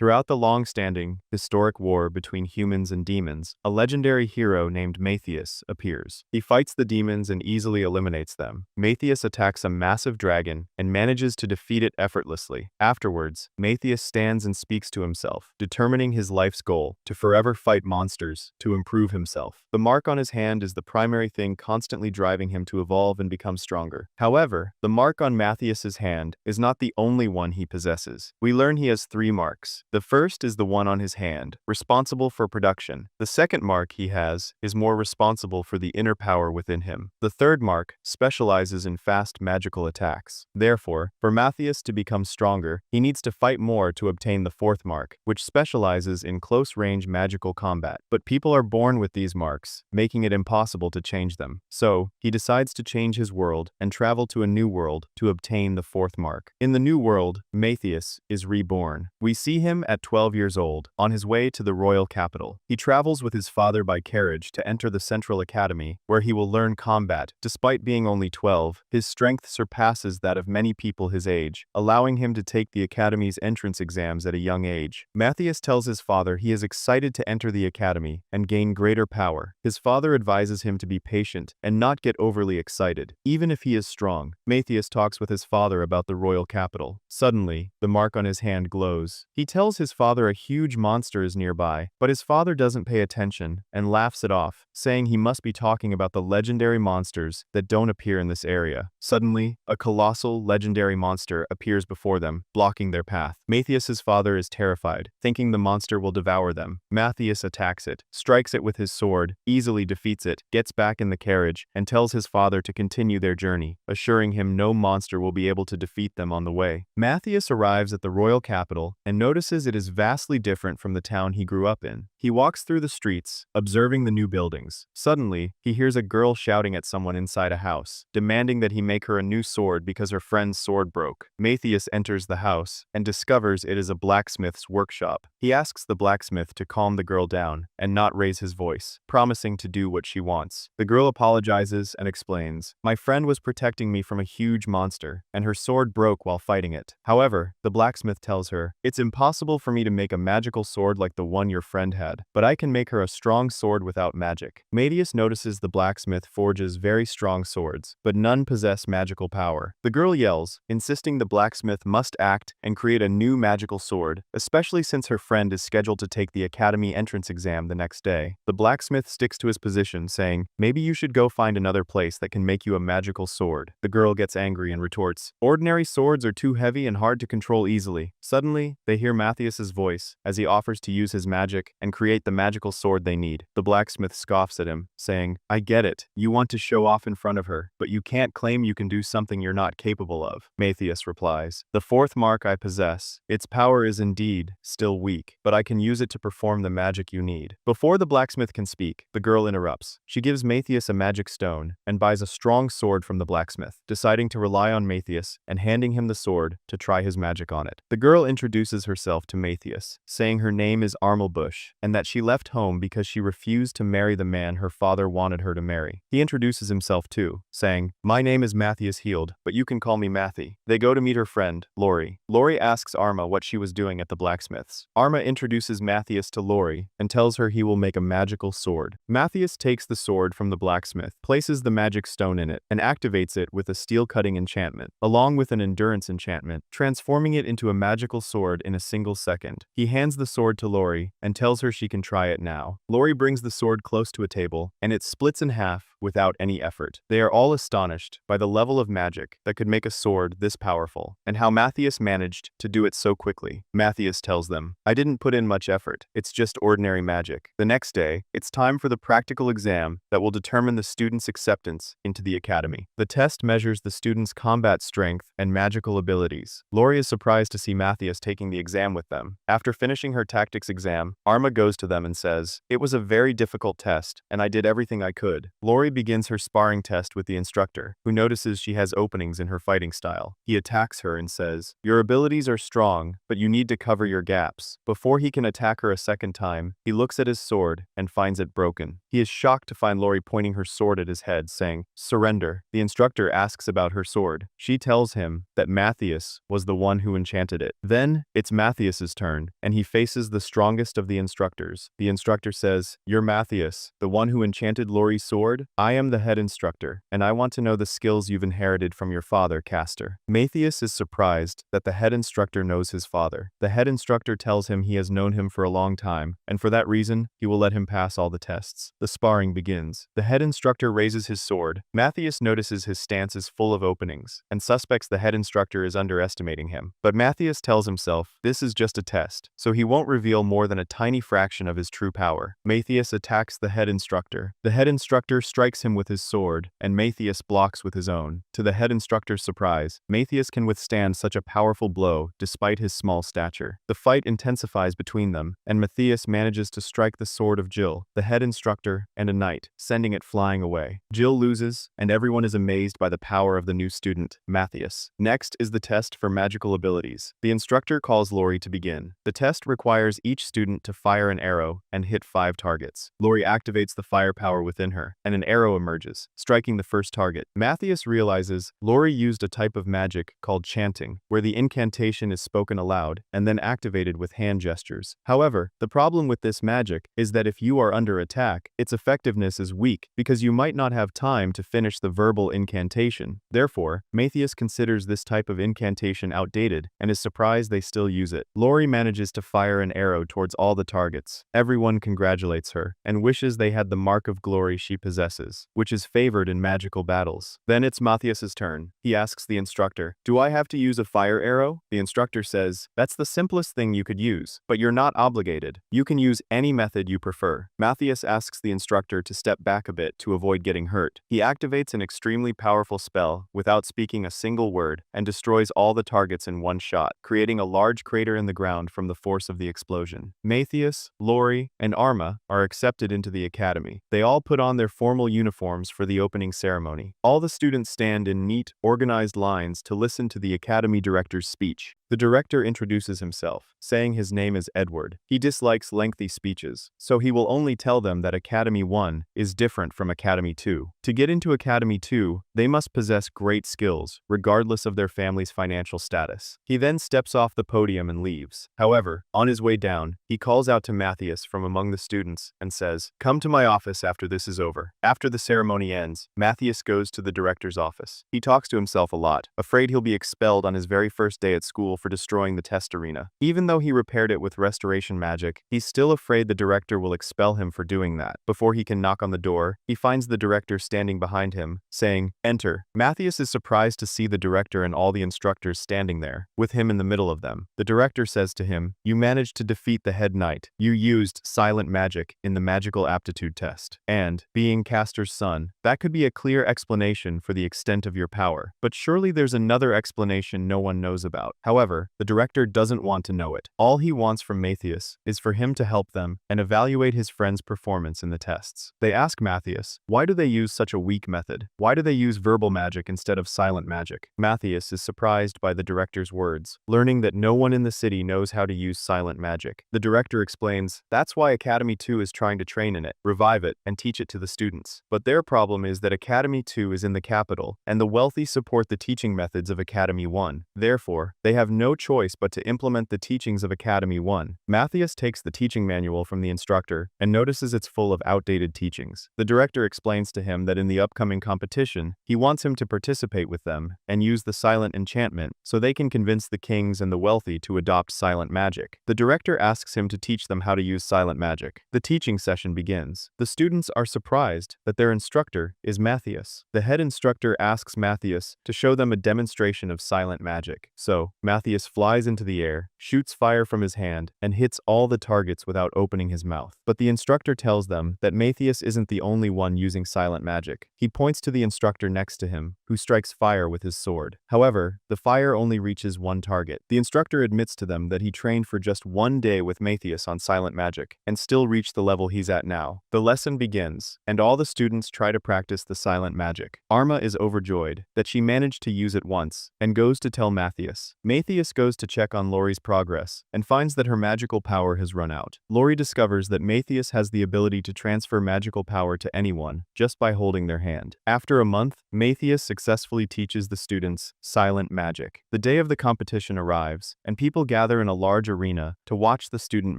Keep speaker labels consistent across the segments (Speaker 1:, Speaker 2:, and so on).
Speaker 1: Throughout the long-standing, historic war between humans and demons, a legendary hero named Matthias appears. He fights the demons and easily eliminates them. Matthias attacks a massive dragon and manages to defeat it effortlessly. Afterwards, Matthias stands and speaks to himself, determining his life's goal: to forever fight monsters, to improve himself. The mark on his hand is the primary thing constantly driving him to evolve and become stronger. However, the mark on Matthias's hand is not the only one he possesses. We learn he has 3 marks. The first is the one on his hand, responsible for production. The second mark he has is more responsible for the inner power within him. The third mark specializes in fast magical attacks. Therefore, for Matthias to become stronger, he needs to fight more to obtain the fourth mark, which specializes in close-range magical combat. But people are born with these marks, making it impossible to change them. So, he decides to change his world and travel to a new world to obtain the fourth mark. In the new world, Matthias is reborn. We see him at 12 years old, on his way to the royal capital. He travels with his father by carriage to enter the Central Academy, where he will learn combat. Despite being only 12, his strength surpasses that of many people his age, allowing him to take the Academy's entrance exams at a young age. Matthias tells his father he is excited to enter the Academy and gain greater power. His father advises him to be patient and not get overly excited, even if he is strong. Matthias talks with his father about the royal capital. Suddenly, the mark on his hand glows. He tells his father a huge monster is nearby, but his father doesn't pay attention and laughs it off, saying he must be talking about the legendary monsters that don't appear in this area. Suddenly, a colossal, legendary monster appears before them, blocking their path. Matthias's father is terrified, thinking the monster will devour them. Matthias attacks it, strikes it with his sword, easily defeats it, gets back in the carriage, and tells his father to continue their journey, assuring him no monster will be able to defeat them on the way. Matthias arrives at the royal capital and notices it is vastly different from the town he grew up in. He walks through the streets, observing the new buildings. Suddenly, he hears a girl shouting at someone inside a house, demanding that he make her a new sword because her friend's sword broke. Matthias enters the house and discovers it is a blacksmith's workshop. He asks the blacksmith to calm the girl down and not raise his voice, promising to do what she wants. The girl apologizes and explains, "My friend was protecting me from a huge monster, and her sword broke while fighting it." However, the blacksmith tells her, "It's impossible for me to make a magical sword like the one your friend had, but I can make her a strong sword without magic." Matthias notices the blacksmith forges very strong swords, but none possess magical power. The girl yells, insisting the blacksmith must act and create a new magical sword, especially since her friend is scheduled to take the academy entrance exam the next day. The blacksmith sticks to his position, saying, "Maybe you should go find another place that can make you a magical sword." The girl gets angry and retorts, "Ordinary swords are too heavy and hard to control easily." Suddenly, they hear Matthias's voice as he offers to use his magic and create the magical sword they need. The blacksmith scoffs at him, saying, "I get it. You want to show off in front of her, but you can't claim you can do something you're not capable of." Matthias replies, "The fourth mark I possess. Its power is indeed still weak, but I can use it to perform the magic you need." Before the blacksmith can speak, the girl interrupts. She gives Matthias a magic stone and buys a strong sword from the blacksmith, deciding to rely on Matthias and handing him the sword to try his magic on it. The girl introduces herself to Matthias, saying her name is Armelbush and that she left home because she refused to marry the man her father wanted her to marry. He introduces himself too, saying, "My name is Matthias Heald, but you can call me Matthew." They go to meet her friend, Lori. Lori asks Arma what she was doing at the blacksmith's. Arma introduces Matthias to Lori and tells her he will make a magical sword. Matthias takes the sword from the blacksmith, places the magic stone in it, and activates it with a steel-cutting enchantment, along with an endurance enchantment, transforming it into a magical sword in a single second. He hands the sword to Lori and tells her she can try it now. Lori brings the sword close to a table, and it splits in half without any effort. They are all astonished by the level of magic that could make a sword this powerful, and how Matthias managed to do it so quickly. Matthias tells them, "I didn't put in much effort. It's just ordinary magic." The next day, it's time for the practical exam that will determine the student's acceptance into the academy. The test measures the student's combat strength and magical abilities. Lori is surprised to see Matthias taking the exam with them. After finishing her tactics exam, Arma goes to them and says, "It was a very difficult test, and I did everything I could." Lori Lori begins her sparring test with the instructor, who notices she has openings in her fighting style. He attacks her and says, "Your abilities are strong, but you need to cover your gaps." Before he can attack her a second time, he looks at his sword and finds it broken. He is shocked to find Lori pointing her sword at his head, saying, "Surrender." The instructor asks about her sword. She tells him that Matthias was the one who enchanted it. Then, it's Matthias's turn, and he faces the strongest of the instructors. The instructor says, "You're Matthias, the one who enchanted Lori's sword? I am the head instructor, and I want to know the skills you've inherited from your father, Castor." Matthias is surprised that the head instructor knows his father. The head instructor tells him he has known him for a long time, and for that reason, he will let him pass all the tests. The sparring begins. The head instructor raises his sword. Matthias notices his stance is full of openings, and suspects the head instructor is underestimating him. But Matthias tells himself this is just a test, so he won't reveal more than a tiny fraction of his true power. Matthias attacks the head instructor. The head instructor strikes him with his sword, and Matthias blocks with his own. To the head instructor's surprise, Matthias can withstand such a powerful blow despite his small stature. The fight intensifies between them, and Matthias manages to strike the sword of Jill, the head instructor, and a knight, sending it flying away. Jill loses, and everyone is amazed by the power of the new student, Matthias. Next is the test for magical abilities. The instructor calls Lori to begin. The test requires each student to fire an arrow and hit 5 targets. Lori activates the firepower within her, and an arrow emerges, striking the first target. Matthias realizes Lori used a type of magic called chanting, where the incantation is spoken aloud and then activated with hand gestures. However, the problem with this magic is that if you are under attack, its effectiveness is weak because you might not have time to finish the verbal incantation. Therefore, Matthias considers this type of incantation outdated and is surprised they still use it. Lori manages to fire an arrow towards all the targets. Everyone congratulates her and wishes they had the mark of glory she possesses, which is favored in magical battles. Then it's Matthias's turn. He asks the instructor, "Do I have to use a fire arrow?" The instructor says, "That's the simplest thing you could use, but you're not obligated. You can use any method you prefer." Matthias asks the instructor to step back a bit to avoid getting hurt. He activates an extremely powerful spell without speaking a single word and destroys all the targets in one shot, creating a large crater in the ground from the force of the explosion. Matthias, Lori, and Arma are accepted into the academy. They all put on their formal uniforms for the opening ceremony. All the students stand in neat, organized lines to listen to the academy director's speech. The director introduces himself, saying his name is Edward. He dislikes lengthy speeches, so he will only tell them that Academy 1 is different from Academy 2. To get into Academy 2, they must possess great skills, regardless of their family's financial status. He then steps off the podium and leaves. However, on his way down, he calls out to Matthias from among the students and says, "Come to my office after this is over." After the ceremony ends, Matthias goes to the director's office. He talks to himself a lot, afraid he'll be expelled on his very first day at school for destroying the test arena. Even though he repaired it with restoration magic, he's still afraid the director will expel him for doing that. Before he can knock on the door, he finds the director standing behind him, saying, "Enter." Matthias is surprised to see the director and all the instructors standing there, with him in the middle of them. The director says to him, "You managed to defeat the head knight. You used silent magic in the magical aptitude test. And, being Castor's son, that could be a clear explanation for the extent of your power. But surely there's another explanation no one knows about." However, the director doesn't want to know it. All he wants from Matthias is for him to help them and evaluate his friend's performance in the tests. They ask Matthias, why do they use such a weak method? Why do they use verbal magic instead of silent magic? Matthias is surprised by the director's words, learning that no one in the city knows how to use silent magic. The director explains, that's why Academy 2 is trying to train in it, revive it, and teach it to the students. But their problem is that Academy 2 is in the capital, and the wealthy support the teaching methods of Academy 1. Therefore, they have no choice but to implement the teachings of Academy 1. Matthias takes the teaching manual from the instructor and notices it's full of outdated teachings. The director explains to him that in the upcoming competition, he wants him to participate with them and use the silent enchantment so they can convince the kings and the wealthy to adopt silent magic. The director asks him to teach them how to use silent magic. The teaching session begins. The students are surprised that their instructor is Matthias. The head instructor asks Matthias to show them a demonstration of silent magic. So, Matthias Matthias flies into the air, shoots fire from his hand, and hits all the targets without opening his mouth. But the instructor tells them that Matthias isn't the only one using silent magic. He points to the instructor next to him, who strikes fire with his sword. However, the fire only reaches one target. The instructor admits to them that he trained for just one day with Matthias on silent magic, and still reached the level he's at now. The lesson begins, and all the students try to practice the silent magic. Arma is overjoyed that she managed to use it once, and goes to tell Matthias. Matthias goes to check on Lori's progress, and finds that her magical power has run out. Lori discovers that Matthias has the ability to transfer magical power to anyone, just by holding their hand. After a month, Matthias successfully teaches the students silent magic. The day of the competition arrives, and people gather in a large arena to watch the student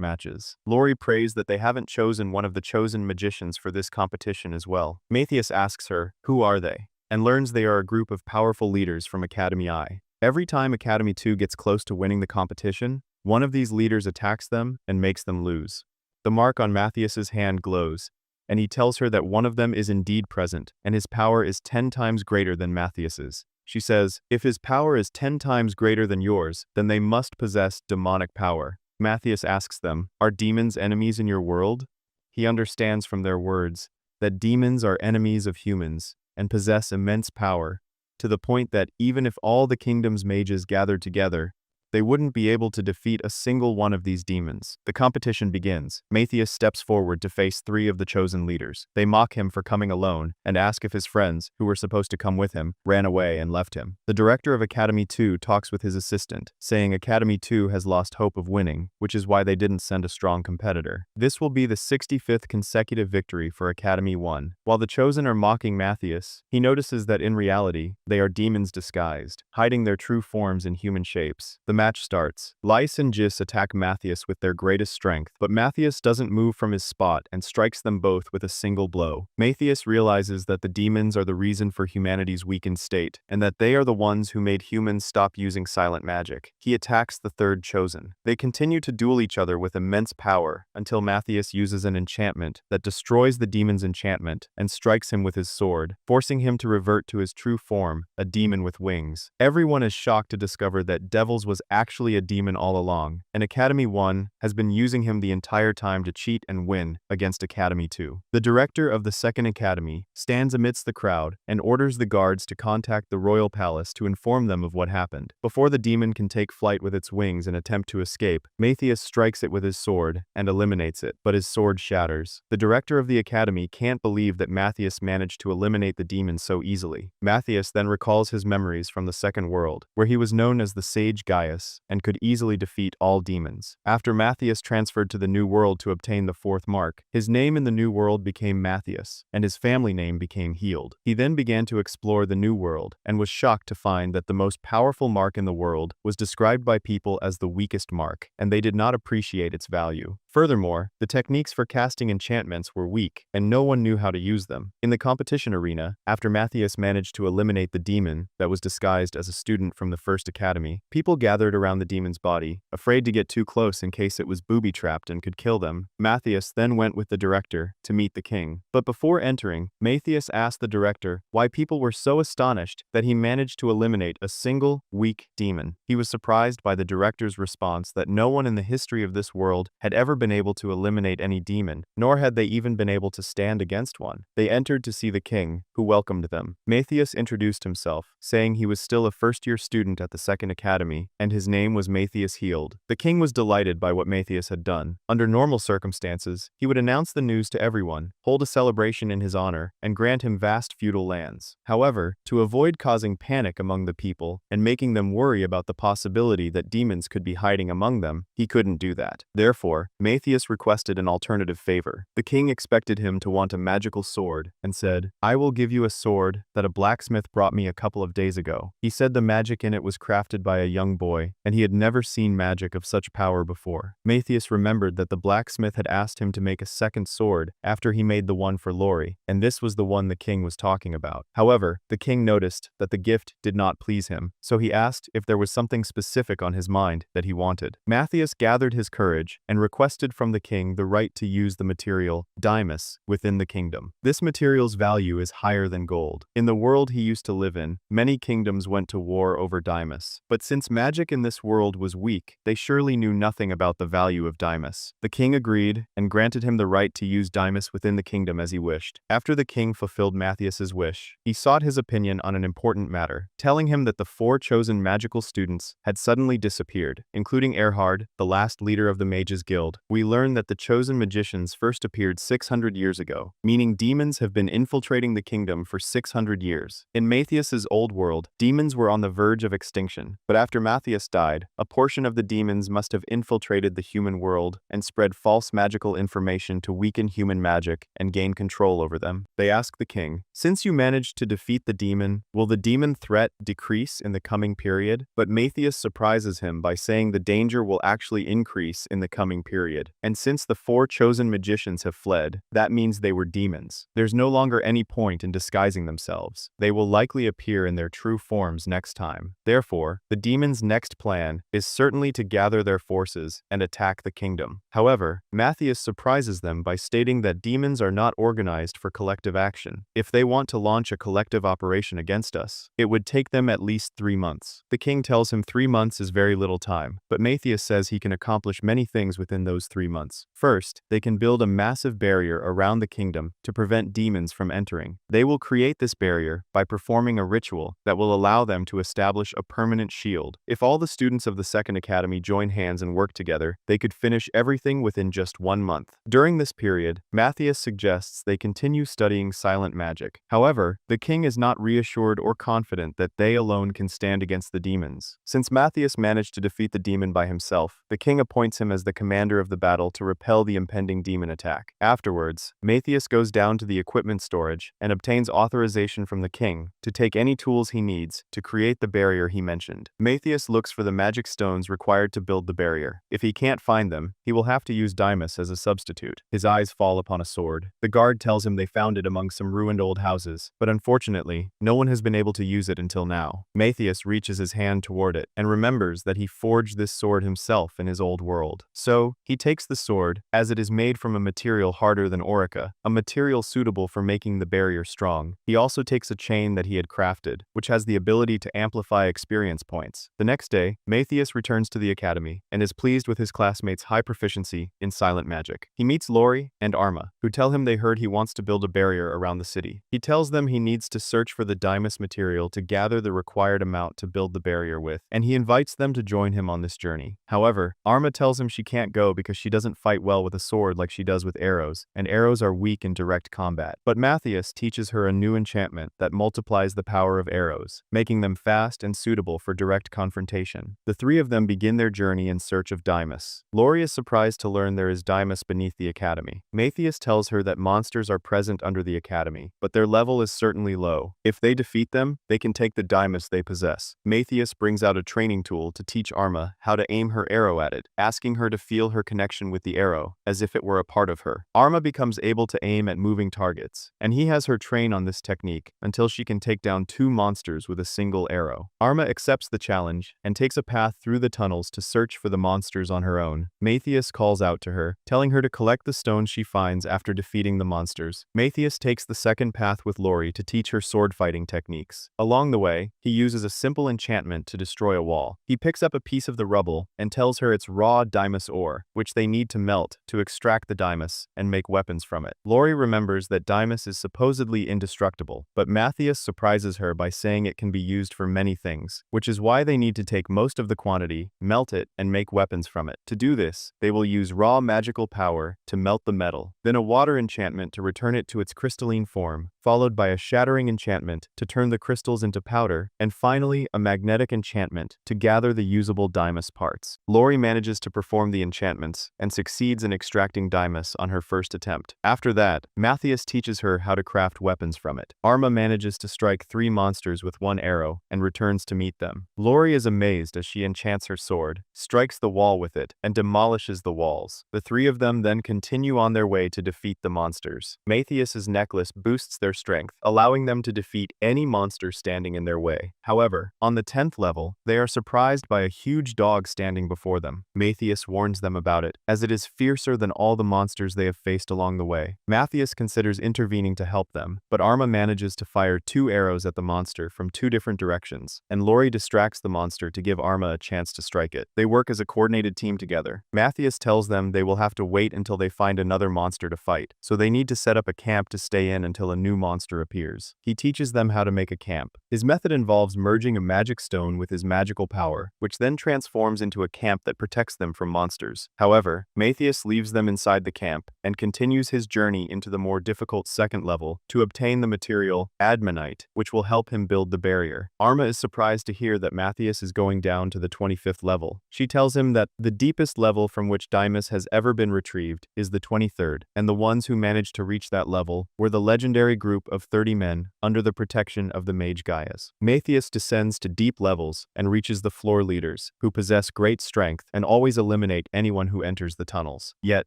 Speaker 1: matches. Lori prays that they haven't chosen one of the chosen magicians for this competition as well. Matthias asks her, "Who are they?" and learns they are a group of powerful leaders from Academy I. Every time Academy 2 gets close to winning the competition, one of these leaders attacks them and makes them lose. The mark on Matthias's hand glows, and he tells her that one of them is indeed present, and his power is 10 times greater than Matthias's. She says, "If his power is 10 times greater than yours, then they must possess demonic power." Matthias asks them, "Are demons enemies in your world?" He understands from their words that demons are enemies of humans and possess immense power, to the point that even if all the kingdom's mages gathered together, they wouldn't be able to defeat a single one of these demons. The competition begins. Matthias steps forward to face 3 of the chosen leaders. They mock him for coming alone and ask if his friends, who were supposed to come with him, ran away and left him. The director of Academy 2 talks with his assistant, saying Academy 2 has lost hope of winning, which is why they didn't send a strong competitor. This will be the 65th consecutive victory for Academy 1. While the chosen are mocking Matthias, he notices that in reality, they are demons disguised, hiding their true forms in human shapes. The match starts. Lys and Jis attack Matthias with their greatest strength, but Matthias doesn't move from his spot and strikes them both with a single blow. Matthias realizes that the demons are the reason for humanity's weakened state, and that they are the ones who made humans stop using silent magic. He attacks the 3rd chosen. They continue to duel each other with immense power until Matthias uses an enchantment that destroys the demon's enchantment and strikes him with his sword, forcing him to revert to his true form, a demon with wings. Everyone is shocked to discover that Devils was actually a demon all along, and Academy 1 has been using him the entire time to cheat and win against Academy 2. The director of the 2nd Academy stands amidst the crowd and orders the guards to contact the royal palace to inform them of what happened. Before the demon can take flight with its wings and attempt to escape, Matthias strikes it with his sword and eliminates it, but his sword shatters. The director of the academy can't believe that Matthias managed to eliminate the demon so easily. Matthias then recalls his memories from the second world, where he was known as the Sage Gaius and could easily defeat all demons. After Matthias transferred to the New World to obtain the 4th mark, his name in the New World became Matthias, and his family name became Healed. He then began to explore the New World, and was shocked to find that the most powerful mark in the world was described by people as the weakest mark, and they did not appreciate its value. Furthermore, the techniques for casting enchantments were weak, and no one knew how to use them. In the competition arena, after Matthias managed to eliminate the demon that was disguised as a student from the 1st Academy, people gathered around the demon's body, afraid to get too close in case it was booby-trapped and could kill them. Matthias then went with the director to meet the king. But before entering, Matthias asked the director why people were so astonished that he managed to eliminate a single, weak demon. He was surprised by the director's response that no one in the history of this world had ever been able to eliminate any demon, nor had they even been able to stand against one. They entered to see the king, who welcomed them. Matthias introduced himself, saying he was still a first-year student at the 2nd Academy, and his name was Matthias Healed. The king was delighted by what Matthias had done. Under normal circumstances, he would announce the news to everyone, hold a celebration in his honor, and grant him vast feudal lands. However, to avoid causing panic among the people and making them worry about the possibility that demons could be hiding among them, he couldn't do that. Therefore, Matthias requested an alternative favor. The king expected him to want a magical sword, and said, "I will give you a sword that a blacksmith brought me a couple of days ago." He said the magic in it was crafted by a young boy, and he had never seen magic of such power before. Matthias remembered that the blacksmith had asked him to make a second sword after he made the one for Lori, and this was the one the king was talking about. However, the king noticed that the gift did not please him, so he asked if there was something specific on his mind that he wanted. Matthias gathered his courage and requested wrested from the king the right to use the material, Dymas, within the kingdom. This material's value is higher than gold. In the world he used to live in, many kingdoms went to war over Dymas. But since magic in this world was weak, they surely knew nothing about the value of Dymas. The king agreed and granted him the right to use Dymas within the kingdom as he wished. After the king fulfilled Matthias's wish, he sought his opinion on an important matter, telling him that the 4 chosen magical students had suddenly disappeared, including Erhard, the last leader of the Mages Guild. We learn that the chosen magicians first appeared 600 years ago, meaning demons have been infiltrating the kingdom for 600 years. In Matthias's old world, demons were on the verge of extinction, but after Matthias died, a portion of the demons must have infiltrated the human world and spread false magical information to weaken human magic and gain control over them. They ask the king, "Since you managed to defeat the demon, will the demon threat decrease in the coming period?" But Matthias surprises him by saying the danger will actually increase in the coming period. And since the 4 chosen magicians have fled, that means they were demons. There's no longer any point in disguising themselves. They will likely appear in their true forms next time. Therefore, the demons' next plan is certainly to gather their forces and attack the kingdom. However, Matthias surprises them by stating that demons are not organized for collective action. If they want to launch a collective operation against us, it would take them at least 3 months. The king tells him 3 months is very little time, but Matthias says he can accomplish many things within those 3 months. First, they can build a massive barrier around the kingdom to prevent demons from entering. They will create this barrier by performing a ritual that will allow them to establish a permanent shield. If all the students of the Second Academy join hands and work together, they could finish everything within just 1 month. During this period, Matthias suggests they continue studying silent magic. However, the king is not reassured or confident that they alone can stand against the demons. Since Matthias managed to defeat the demon by himself, the king appoints him as the commander of the battle to repel the impending demon attack. Afterwards, Matthias goes down to the equipment storage and obtains authorization from the king to take any tools he needs to create the barrier he mentioned. Matthias looks for the magic stones required to build the barrier. If he can't find them, he will have to use Dymas as a substitute. His eyes fall upon a sword. The guard tells him they found it among some ruined old houses, but unfortunately, no one has been able to use it until now. Matthias reaches his hand toward it and remembers that he forged this sword himself in his old world. So, he takes the sword, as it is made from a material harder than Orica, a material suitable for making the barrier strong. He also takes a chain that he had crafted, which has the ability to amplify experience points. The next day, Matthias returns to the academy and is pleased with his classmates' high proficiency in silent magic. He meets Lori and Arma, who tell him they heard he wants to build a barrier around the city. He tells them he needs to search for the Dymas material to gather the required amount to build the barrier with, and he invites them to join him on this journey. However, Arma tells him she can't go because she doesn't fight well with a sword like she does with arrows, and arrows are weak in direct combat. But Matthias teaches her a new enchantment that multiplies the power of arrows, making them fast and suitable for direct confrontation. The 3 of them begin their journey in search of Dymas. Lori is surprised to learn there is Dymas beneath the academy. Matthias tells her that monsters are present under the academy, but their level is certainly low. If they defeat them, they can take the Dymas they possess. Matthias brings out a training tool to teach Arma how to aim her arrow at it, asking her to feel her connection with the arrow, as if it were a part of her. Arma becomes able to aim at moving targets, and he has her train on this technique until she can take down 2 monsters with a single arrow. Arma accepts the challenge and takes a path through the tunnels to search for the monsters on her own. Matthias calls out to her, telling her to collect the stones she finds after defeating the monsters. Matthias takes the second path with Lori to teach her sword fighting techniques. Along the way, he uses a simple enchantment to destroy a wall. He picks up a piece of the rubble and tells her it's raw Dymas ore, which they need to melt to extract the Dymas and make weapons from it. Lori remembers that Dymas is supposedly indestructible, but Matthias surprises her by saying it can be used for many things, which is why they need to take most of the quantity, melt it, and make weapons from it. To do this, they will use raw magical power to melt the metal, then a water enchantment to return it to its crystalline form, followed by a shattering enchantment to turn the crystals into powder, and finally a magnetic enchantment to gather the usable Dymas parts. Lori manages to perform the enchantments and succeeds in extracting Dymas on her first attempt. After that, Matthias teaches her how to craft weapons from it. Arma manages to strike 3 monsters with 1 arrow and returns to meet them. Lori is amazed as she enchants her sword, strikes the wall with it, and demolishes the walls. The 3 of them then continue on their way to defeat the monsters. Matthias's necklace boosts their their strength, allowing them to defeat any monster standing in their way. However, on the 10th level, they are surprised by a huge dog standing before them. Matthias warns them about it, as it is fiercer than all the monsters they have faced along the way. Matthias considers intervening to help them, but Arma manages to fire 2 arrows at the monster from 2 different directions, and Lori distracts the monster to give Arma a chance to strike it. They work as a coordinated team together. Matthias tells them they will have to wait until they find another monster to fight, so they need to set up a camp to stay in until a new monster appears. He teaches them how to make a camp. His method involves merging a magic stone with his magical power, which then transforms into a camp that protects them from monsters. However, Matthias leaves them inside the camp and continues his journey into the more difficult 2nd level to obtain the material adamantite, which will help him build the barrier. Arma is surprised to hear that Matthias is going down to the 25th level. She tells him that the deepest level from which Deimos has ever been retrieved is the 23rd, and the ones who managed to reach that level were the legendary group of 30 men under the protection of the mage Gaius. Matthias descends to deep levels and reaches the floor leaders, who possess great strength and always eliminate anyone who enters the tunnels. Yet,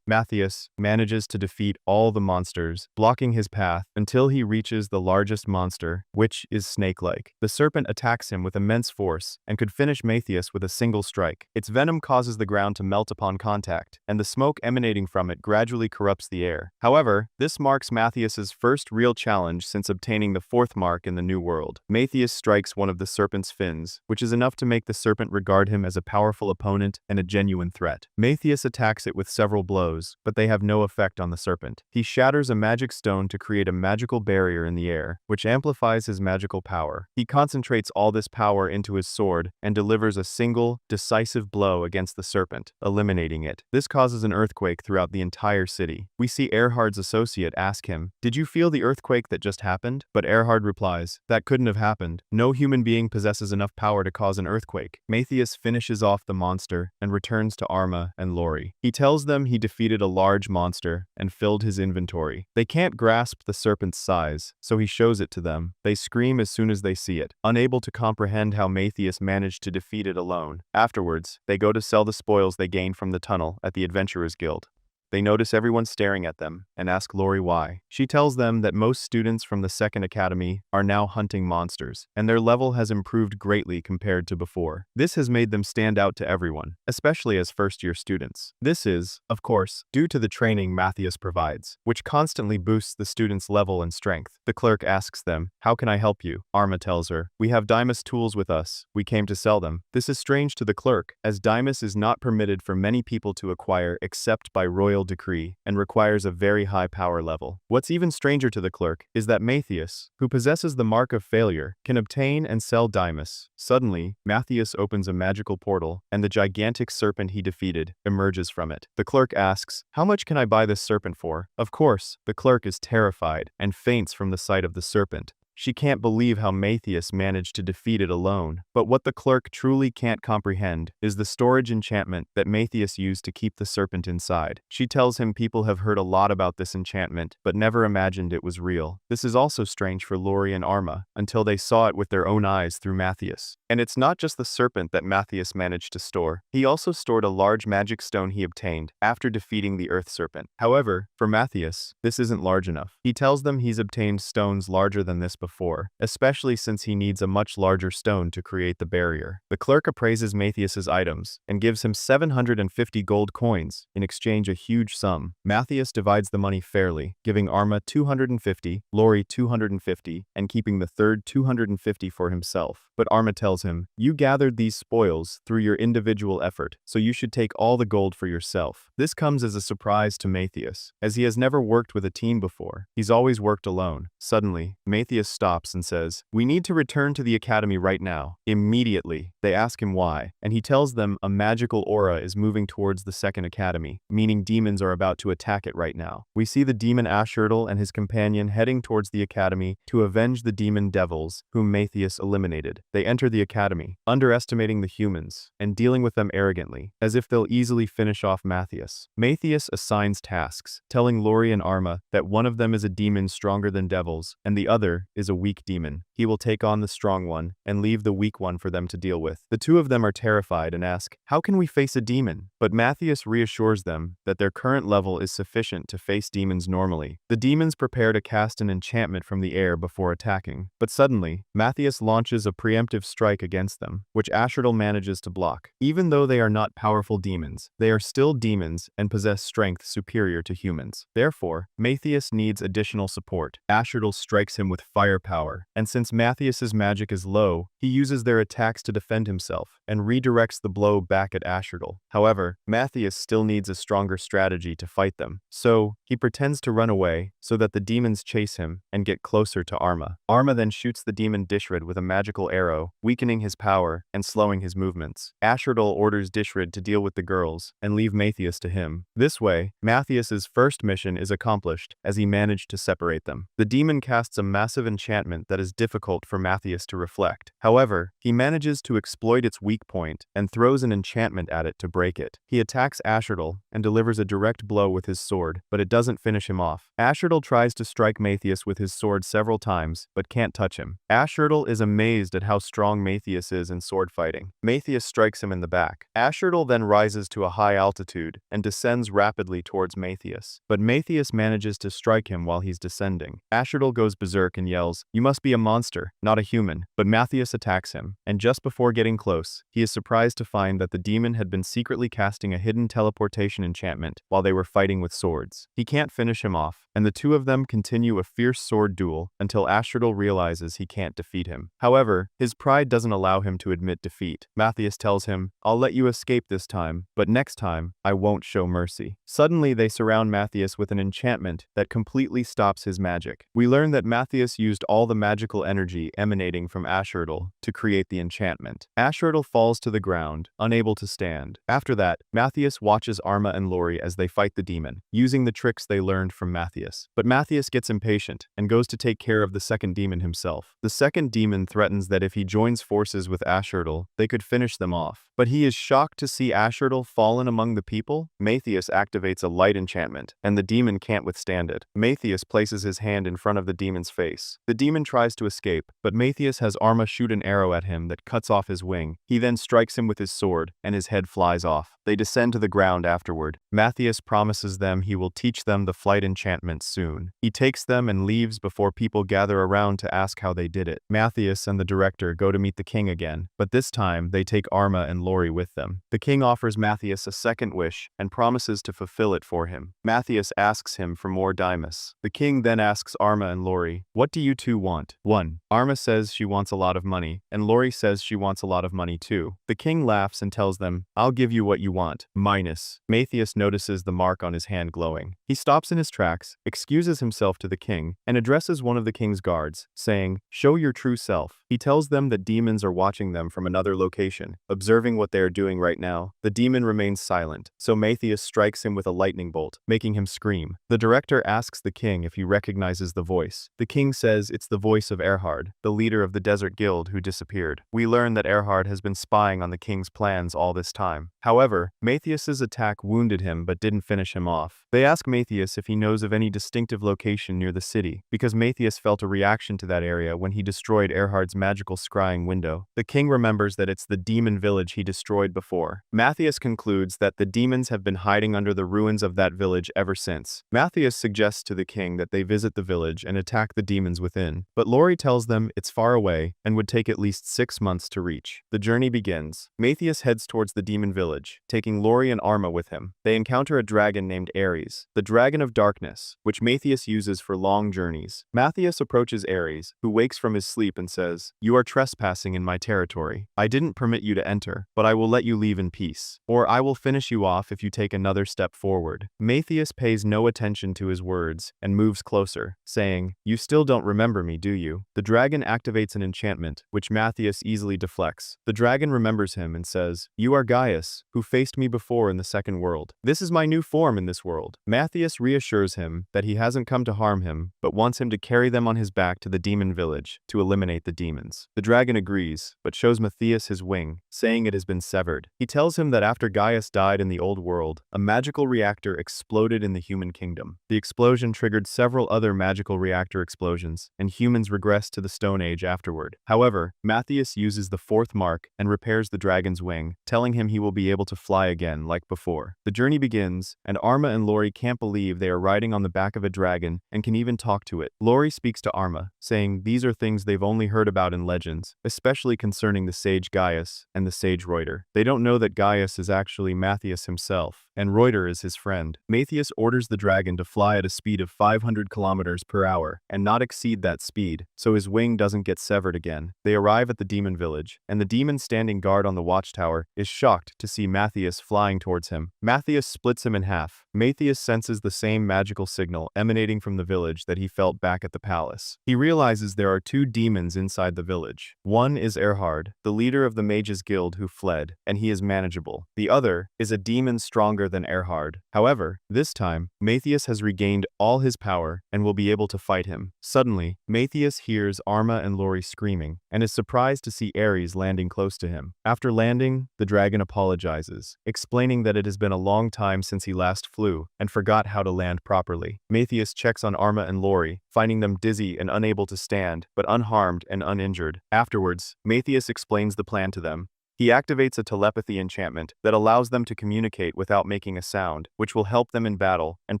Speaker 1: Matthias manages to defeat all the monsters, blocking his path until he reaches the largest monster, which is snake-like. The serpent attacks him with immense force and could finish Matthias with a single strike. Its venom causes the ground to melt upon contact, and the smoke emanating from it gradually corrupts the air. However, this marks Matthias's first real challenge since obtaining the 4th mark in the New World. Matthias strikes one of the serpent's fins, which is enough to make the serpent regard him as a powerful opponent and a genuine threat. Matthias attacks it with several blows, but they have no effect on the serpent. He shatters a magic stone to create a magical barrier in the air, which amplifies his magical power. He concentrates all this power into his sword and delivers a single, decisive blow against the serpent, eliminating it. This causes an earthquake throughout the entire city. We see Erhard's associate ask him, "Did you feel the earthquake that just happened?" But Erhard replies, "That couldn't have happened. No human being possesses enough power to cause an earthquake." Matthias finishes off the monster and returns to Arma and Lori. He tells them he defeated a large monster and filled his inventory. They can't grasp the serpent's size, so he shows it to them. They scream as soon as they see it, unable to comprehend how Matthias managed to defeat it alone. Afterwards, they go to sell the spoils they gained from the tunnel at the Adventurers Guild. They notice everyone staring at them and ask Lori why. She tells them that most students from the 2nd Academy are now hunting monsters, and their level has improved greatly compared to before. This has made them stand out to everyone, especially as first-year students. This is, of course, due to the training Matthias provides, which constantly boosts the students' level and strength. The clerk asks them, "How can I help you?" Arma tells her, "We have Deimos tools with us. We came to sell them." This is strange to the clerk, as Deimos is not permitted for many people to acquire except by royal decree and requires a very high power level. What's even stranger to the clerk is that Matthias, who possesses the mark of failure, can obtain and sell Deimos. Suddenly, Matthias opens a magical portal, and the gigantic serpent he defeated emerges from it. The clerk asks, "How much can I buy this serpent for?" Of course, the clerk is terrified and faints from the sight of the serpent. She can't believe how Matthias managed to defeat it alone. But what the clerk truly can't comprehend is the storage enchantment that Matthias used to keep the serpent inside. She tells him people have heard a lot about this enchantment, but never imagined it was real. This is also strange for Lori and Arma, until they saw it with their own eyes through Matthias. And it's not just the serpent that Matthias managed to store. He also stored a large magic stone he obtained after defeating the Earth Serpent. However, for Matthias, this isn't large enough. He tells them he's obtained stones larger than this before, especially since he needs a much larger stone to create the barrier. The clerk appraises Matthias's items and gives him 750 gold coins, in exchange a huge sum. Matthias divides the money fairly, giving Arma 250, Lori 250, and keeping the third 250 for himself. But Arma tells him, "You gathered these spoils through your individual effort, so you should take all the gold for yourself." This comes as a surprise to Matthias, as he has never worked with a team before. He's always worked alone. Suddenly, Matthias stops and says, "We need to return to the academy right now." Immediately, they ask him why, and he tells them a magical aura is moving towards the 2nd academy, meaning demons are about to attack it right now. We see the demon Ashurtle and his companion heading towards the academy to avenge the demon devils, whom Matthias eliminated. They enter the academy, underestimating the humans, and dealing with them arrogantly, as if they'll easily finish off Matthias. Matthias assigns tasks, telling Lori and Arma that one of them is a demon stronger than devils, and the other is a weak demon. he will take on the strong one and leave the weak one for them to deal with. The two of them are terrified and ask, "How can we face a demon?" But Matthias reassures them that their current level is sufficient to face demons normally. The demons prepare to cast an enchantment from the air before attacking. But suddenly, Matthias launches a preemptive strike against them, which Ashardal manages to block. Even though they are not powerful demons, they are still demons and possess strength superior to humans. Therefore, Matthias needs additional support. Ashardal strikes him with firepower, and since Matthias's magic is low, he uses their attacks to defend himself and redirects the blow back at Ashardal. However, Matthias still needs a stronger strategy to fight them, so he pretends to run away so that the demons chase him and get closer to Arma. Arma then shoots the demon Dishrid with a magical arrow, weakening his power and slowing his movements. Ashardal orders Dishrid to deal with the girls and leave Matthias to him. This way, Matthias's first mission is accomplished as he managed to separate them. The demon casts a massive enchantment that is difficult for Matthias to reflect. However, he manages to exploit its weak point and throws an enchantment at it to break it. He attacks Ashardal and delivers a direct blow with his sword, but it doesn't finish him off. Ashardal tries to strike Matthias with his sword several times, but can't touch him. Ashardal is amazed at how strong Matthias is in sword fighting. Matthias strikes him in the back. Ashardal then rises to a high altitude and descends rapidly towards Matthias, but Matthias manages to strike him while he's descending. Ashardal goes berserk and yells, "You must be a monster, not a human," but Matthias attacks him, and just before getting close, he is surprised to find that the demon had been secretly casting a hidden teleportation enchantment while they were fighting with swords. He can't finish him off, and the two of them continue a fierce sword duel until Ashardal realizes he can't defeat him. However, his pride doesn't allow him to admit defeat. Matthias tells him, "I'll let you escape this time, but next time, I won't show mercy." Suddenly, they surround Matthias with an enchantment that completely stops his magic. We learn that Matthias used all the magical energy emanating from Ashardal to create the enchantment. Ashardal falls to the ground, unable to stand. After that, Matthias watches Arma and Lori as they fight the demon, using the tricks they learned from Matthias. But Matthias gets impatient and goes to take care of the second demon himself. The second demon threatens that if he joins forces with Ashardal, they could finish them off. But he is shocked to see Ashardal fallen among the people. Matthias activates a light enchantment, and the demon can't withstand it. Matthias places his hand in front of the demon's face. The demon tries to escape, but Matthias has Arma shoot an arrow at him that cuts off his wing. He then strikes him with his sword, and his head flies off. They descend to the ground afterward. Matthias promises them he will teach them the flight enchantment soon. He takes them and leaves before people gather around to ask how they did it. Matthias and the director go to meet the king again, but this time they take Arma and Lori with them. The king offers Matthias a second wish and promises to fulfill it for him. Matthias asks him for more Dymas. The king then asks Arma and Lori, "What do you two want?" 1. Arma says she wants a lot of money, and Lori says she wants a lot of money too. The king laughs and tells them, "I'll give you what you want, minus." Matthias notices the mark on his hand glowing. He stops in his tracks, excuses himself to the king, and addresses one of the king's guards, saying, "Show your true self." He tells them that demons are watching them from another location. Observing what they are doing right now, the demon remains silent, so Matthias strikes him with a lightning bolt, making him scream. The director asks the king if he recognizes the voice. The king says it's the voice of Erhard, the leader of the Desert Guild who disappeared. We learn that Erhard has been spying on the king's plans all this time. However, Matthias's attack wounded him but didn't finish him off. They ask Matthias if he knows of any distinctive location near the city, because Matthias felt a reaction to that area when he destroyed Erhard's magical scrying window. The king remembers that it's the demon village he destroyed before. Matthias concludes that the demons have been hiding under the ruins of that village ever since. Matthias suggests to the king that they visit the village and attack the demons within, but Lori tells them it's far away and would take at least 6 months to reach. The journey begins. Matthias heads towards the demon village, taking Lori and Arma with him. They encounter a dragon named Ares, the dragon of darkness, which Matthias uses for long journeys. Matthias approaches Ares, who wakes from his sleep and says, "You are trespassing in my territory. I didn't permit you to enter, but I will let you leave in peace, or I will finish you off if you take another step forward." Matthias pays no attention to his words and moves closer, saying, "You still don't remember me, do you?" The dragon activates an enchantment, which Matthias easily deflects. The dragon remembers him and says, "You are Gaius, who faced me before in the second world. This is my new form in this world. Matthias reassures him that he hasn't come to harm him, but wants him to carry them on his back to the demon village to eliminate the demons. The dragon agrees, but shows Matthias his wing, saying it has been severed. He tells him that after Gaius died in the old world, a magical reactor exploded in the human kingdom. The explosion triggered several other magical reactor explosions, and humans regressed to the Stone Age afterward. However, Matthias uses the fourth mark and repairs the dragon's wing, telling him he will be able to fly again like before. The journey begins, and Arma and Lori can't believe they are riding on the back of a dragon and can even talk to it. Lori speaks to Arma, saying these are things they've only heard about in legends, especially concerning the sage Gaius and the sage Reuter. They don't know that Gaius is actually Matthias himself, and Reuter is his friend. Matthias orders the dragon to fly at a speed of 500 kilometers per hour and not exceed that speed, so his wing doesn't get severed again. They arrive at the demon village, and the demon standing guard on the watchtower is shocked to see Matthias flying towards him. Matthias splits him in half. Matthias senses the same magical signal emanating from the village that he felt back at the palace. He realizes there are two demons inside the village. One is Erhard, the leader of the Mages Guild who fled, and he is manageable. The other is a demon stronger than Erhard. However, this time, Matthias has regained all his power and will be able to fight him. Suddenly, Matthias hears Arma and Lori screaming, and is surprised to see Ares landing close to him. After landing, the dragon apologizes, explaining that it has been a long time since he last flew and forgot how to land properly. Matthias checks on Arma and Lori, finding them dizzy and unable to stand, but unharmed and uninjured. Afterwards, Matthias explains the plan to them. He activates a telepathy enchantment that allows them to communicate without making a sound, which will help them in battle and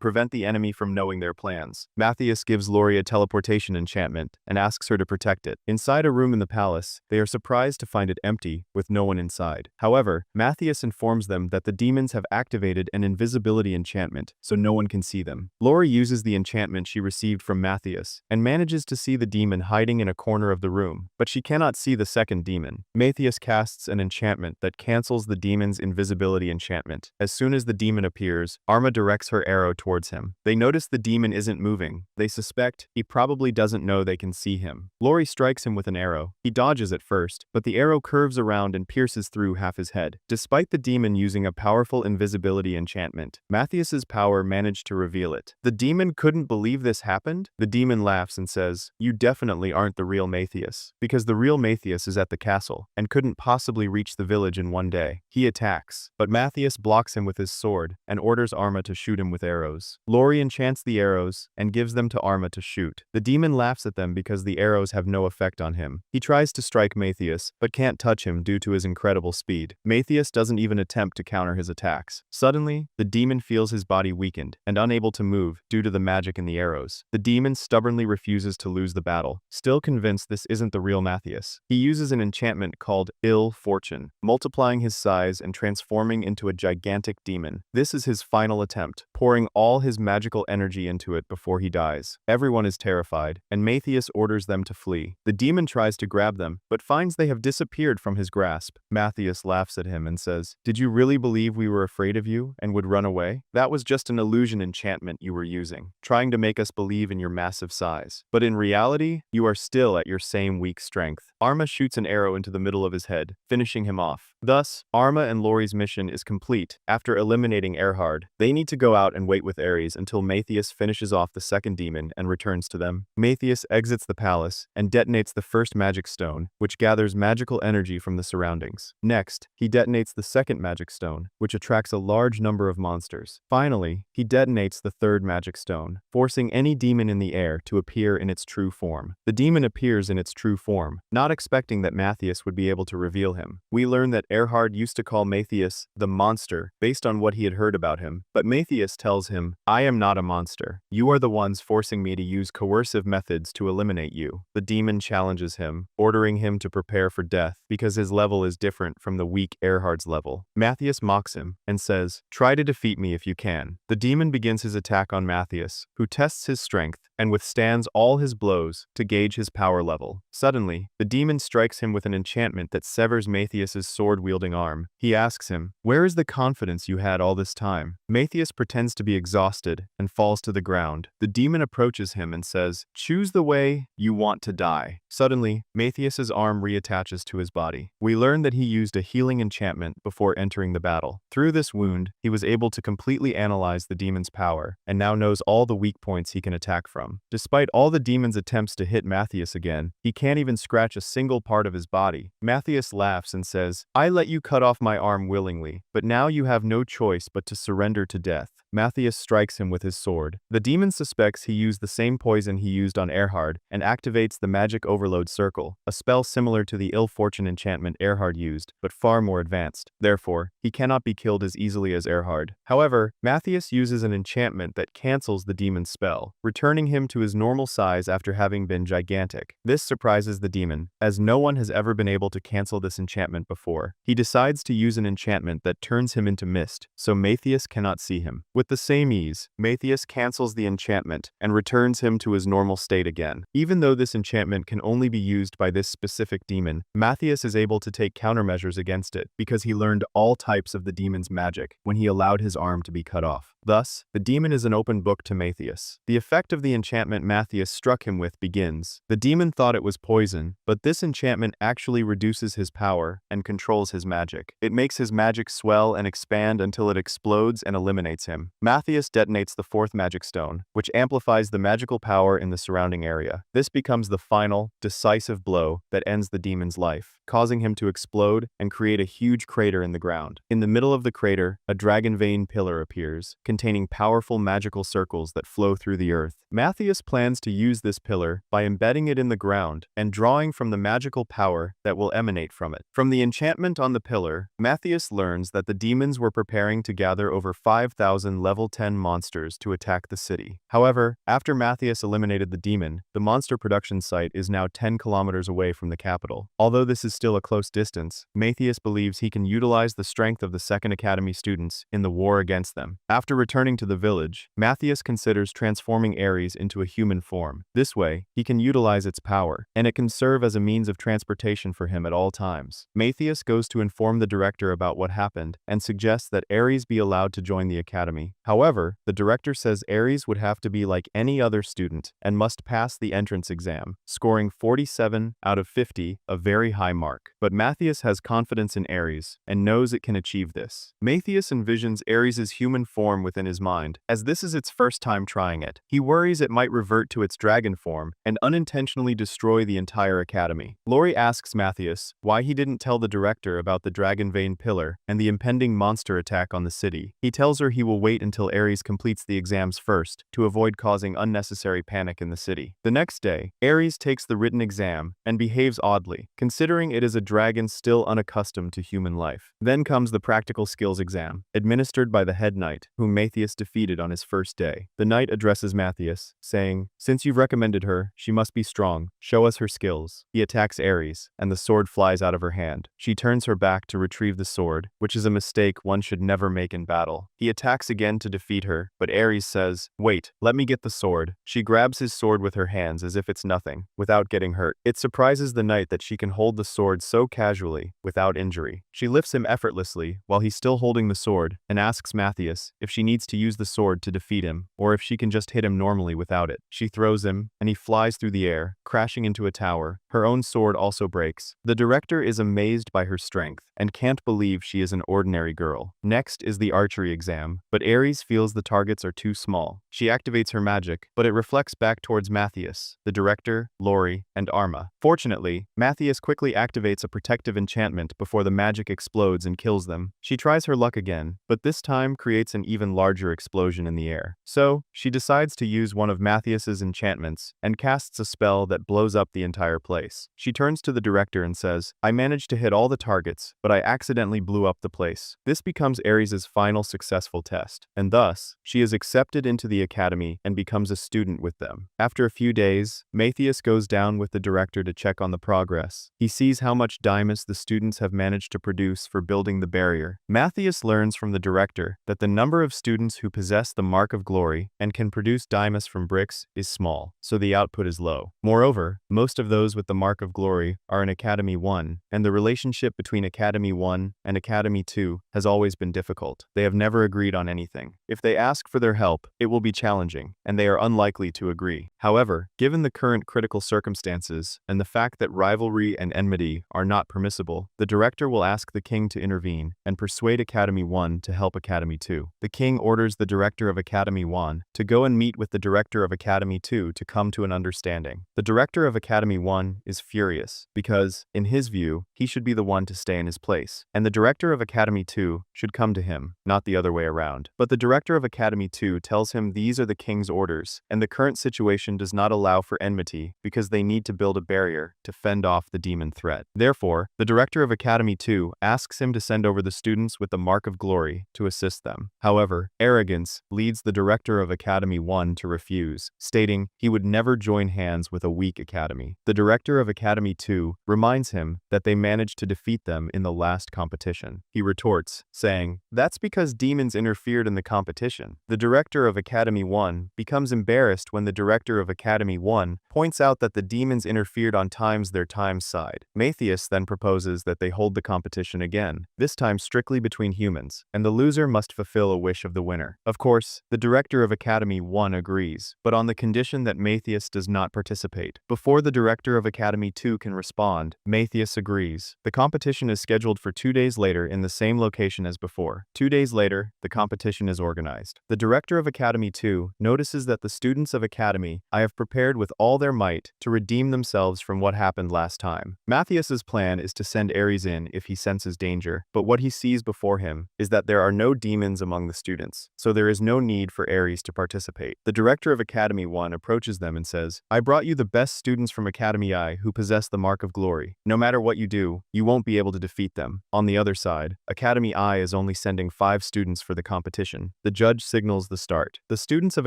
Speaker 1: prevent the enemy from knowing their plans. Matthias gives Lori a teleportation enchantment and asks her to protect it. Inside a room in the palace, they are surprised to find it empty, with no one inside. However, Matthias informs them that the demons have activated an invisibility enchantment, so no one can see them. Lori uses the enchantment she received from Matthias and manages to see the demon hiding in a corner of the room, but she cannot see the second demon. Matthias casts an enchantment that cancels the demon's invisibility enchantment. As soon as the demon appears, Arma directs her arrow towards him. They notice the demon isn't moving. They suspect he probably doesn't know they can see him. Lori strikes him with an arrow. He dodges at first, but the arrow curves around and pierces through half his head. Despite the demon using a powerful invisibility enchantment, Matthias's power managed to reveal it. The demon couldn't believe this happened. The demon laughs and says, "You definitely aren't the real Matthias, because the real Matthias is at the castle and couldn't possibly reach the village in one day." He attacks, but Matthias blocks him with his sword and orders Arma to shoot him with arrows. Lori enchants the arrows and gives them to Arma to shoot. The demon laughs at them because the arrows have no effect on him. He tries to strike Matthias, but can't touch him due to his incredible speed. Matthias doesn't even attempt to counter his attacks. Suddenly, the demon feels his body weakened and unable to move due to the magic in the arrows. The demon stubbornly refuses to lose the battle, still convinced this isn't the real Matthias. He uses an enchantment called Ill Fortune, multiplying his size and transforming into a gigantic demon. This is his final attempt, pouring all his magical energy into it before he dies. Everyone is terrified, and Matthias orders them to flee. The demon tries to grab them, but finds they have disappeared from his grasp. Matthias laughs at him and says, "Did you really believe we were afraid of you and would run away? That was just an illusion enchantment you were using, trying to make us believe in your massive size. But in reality, you are still at your same weak strength." Arma shoots an arrow into the middle of his head, finishing him off. Thus, Arma and Lori's mission is complete. After eliminating Erhard, they need to go out and wait with Ares until Matthias finishes off the second demon and returns to them. Matthias exits the palace and detonates the first magic stone, which gathers magical energy from the surroundings. Next, he detonates the second magic stone, which attracts a large number of monsters. Finally, he detonates the third magic stone, forcing any demon in the air to appear in its true form. The demon appears in its true form, not expecting that Matthias would be able to reveal him. We learn that Erhard used to call Matthias the monster based on what he had heard about him, but Matthias tells him, "I am not a monster. You are the ones forcing me to use coercive methods to eliminate you." The demon challenges him, ordering him to prepare for death because his level is different from the weak Erhard's level. Matthias mocks him and says, "Try to defeat me if you can." The demon begins his attack on Matthias, who tests his strength and withstands all his blows to gauge his power level. Suddenly, the demon strikes him with an enchantment that severs Matthias's sword-wielding arm. He asks him, "Where is the confidence you had all this time?" Matthias pretends pretends to be exhausted and falls to the ground. The demon approaches him and says, "Choose the way you want to die." Suddenly, Matthias's arm reattaches to his body. We learn that he used a healing enchantment before entering the battle. Through this wound, he was able to completely analyze the demon's power, and now knows all the weak points he can attack from. Despite all the demon's attempts to hit Matthias again, he can't even scratch a single part of his body. Matthias laughs and says, "I let you cut off my arm willingly, but now you have no choice but to surrender to death." Matthias strikes him with his sword. The demon suspects he used the same poison he used on Erhard and activates the magic overload circle, a spell similar to the ill fortune enchantment Erhard used, but far more advanced. Therefore, he cannot be killed as easily as Erhard. However, Matthias uses an enchantment that cancels the demon's spell, returning him to his normal size after having been gigantic. This surprises the demon, as no one has ever been able to cancel this enchantment before. He decides to use an enchantment that turns him into mist, so Matthias cannot see him. With the same ease, Matthias cancels the enchantment and returns him to his normal state again. Even though this enchantment can only be used by this specific demon, Matthias is able to take countermeasures against it because he learned all types of the demon's magic when he allowed his arm to be cut off. Thus, the demon is an open book to Matthias. The effect of the enchantment Matthias struck him with begins. The demon thought it was poison, but this enchantment actually reduces his power and controls his magic. It makes his magic swell and expand until it explodes and eliminates him. Matthias detonates the fourth magic stone, which amplifies the magical power in the surrounding area. This becomes the final, decisive blow that ends the demon's life, causing him to explode and create a huge crater in the ground. In the middle of the crater, a dragon vein pillar appears, containing powerful magical circles that flow through the earth. Matthias plans to use this pillar by embedding it in the ground and drawing from the magical power that will emanate from it. From the enchantment on the pillar, Matthias learns that the demons were preparing to gather over 5,000 level 10 monsters to attack the city. However, after Matthias eliminated the demon, the monster production site is now 10 kilometers away from the capital. Although this is still a close distance, Matthias believes he can utilize the strength of the Second Academy students in the war against them. After returning to the village, Matthias considers transforming Ares into a human form. This way, he can utilize its power, and it can serve as a means of transportation for him at all times. Matthias goes to inform the director about what happened and suggests that Ares be allowed to join the academy. However, the director says Ares would have to be like any other student and must pass the entrance exam, scoring 47 out of 50, a very high mark. But Matthias has confidence in Ares and knows it can achieve this. Matthias envisions Ares' human form within his mind, as this is its first time trying it. He worries it might revert to its dragon form and unintentionally destroy the entire academy. Lori asks Matthias why he didn't tell the director about the dragon vein pillar and the impending monster attack on the city. He tells her he will wait until Ares completes the exams first to avoid causing unnecessary panic in the city. The next day, Ares takes the written exam and behaves oddly, considering it is a dragon still unaccustomed to human life. Then comes the practical skills exam, administered by the head knight, whom Matthias defeated on his first day. The knight addresses Matthias, saying, "Since you've recommended her, she must be strong. Show us her skills." He attacks Ares, and the sword flies out of her hand. She turns her back to retrieve the sword, which is a mistake one should never make in battle. He attacks again to defeat her, but Ares says, "Wait, let me get the sword." She grabs his sword with her hands as if it's nothing, without getting hurt. It surprises the knight that she can hold the sword so casually, without injury. She lifts him effortlessly while he's still holding the sword, and asks Matthias if she needs to use the sword to defeat him, or if she can just hit him normally without it. She throws him, and he flies through the air, crashing into a tower. Her own sword also breaks. The director is amazed by her strength, and can't believe she is an ordinary girl. Next is the archery exam, but Ares feels the targets are too small. She activates her magic, but it reflects back towards Matthias, the director, Lori, and Arma. Fortunately, Matthias quickly activates a protective enchantment before the magic explodes and kills them. She tries her luck again, but this time creates an even larger explosion in the air. So, she decides to use one of Matthias's enchantments and casts a spell that blows up the entire place. She turns to the director and says, "I managed to hit all the targets, but I accidentally blew up the place." This becomes Ares' final successful test, and thus, she is accepted into the academy and becomes a student with them. After a few days, Matthias goes down with the director to check on the progress. He sees how much Dymus the students have managed to produce for building the barrier. Matthias learns from the director that the number of students who possess the Mark of Glory and can produce Dymus from bricks is small, so the output is low. Moreover, most of those with the the Mark of Glory are in Academy 1, and the relationship between Academy 1 and Academy 2 has always been difficult. They have never agreed on anything. If they ask for their help, it will be challenging, and they are unlikely to agree. However, given the current critical circumstances and the fact that rivalry and enmity are not permissible, the director will ask the king to intervene and persuade Academy 1 to help Academy 2. The king orders the director of Academy 1 to go and meet with the director of Academy 2 to come to an understanding. The director of Academy 1 is furious because, in his view, he should be the one to stay in his place, and the director of Academy 2 should come to him, not the other way around. But the director of Academy 2 tells him these are the king's orders, and the current situation does not allow for enmity because they need to build a barrier to fend off the demon threat. Therefore, the director of Academy 2 asks him to send over the students with the Mark of Glory to assist them. However, arrogance leads the director of Academy 1 to refuse, stating he would never join hands with a weak academy. The director of Academy 2 reminds him that they managed to defeat them in the last competition. He retorts, saying, "That's because demons interfered in the competition." The director of Academy 1 becomes embarrassed when the director of Academy 1 points out that the demons interfered on their time's side. Matthias then proposes that they hold the competition again, this time strictly between humans, and the loser must fulfill a wish of the winner. Of course, the director of Academy 1 agrees, but on the condition that Matthias does not participate. Before the director of Academy 2 can respond, Matthias agrees. The competition is scheduled for 2 days later in the same location as before. 2 days later, the competition is organized. The director of Academy 2 notices that the students of Academy I have prepared with all their might to redeem themselves from what happened last time. Matthias's plan is to send Ares in if he senses danger, but what he sees before him is that there are no demons among the students, so there is no need for Ares to participate. The director of Academy 1 approaches them and says, "I brought you the best students from Academy I who possess the Mark of Glory. No matter what you do, you won't be able to defeat them." On the other side, Academy I is only sending 5 students for the competition. The judge signals the start. The students of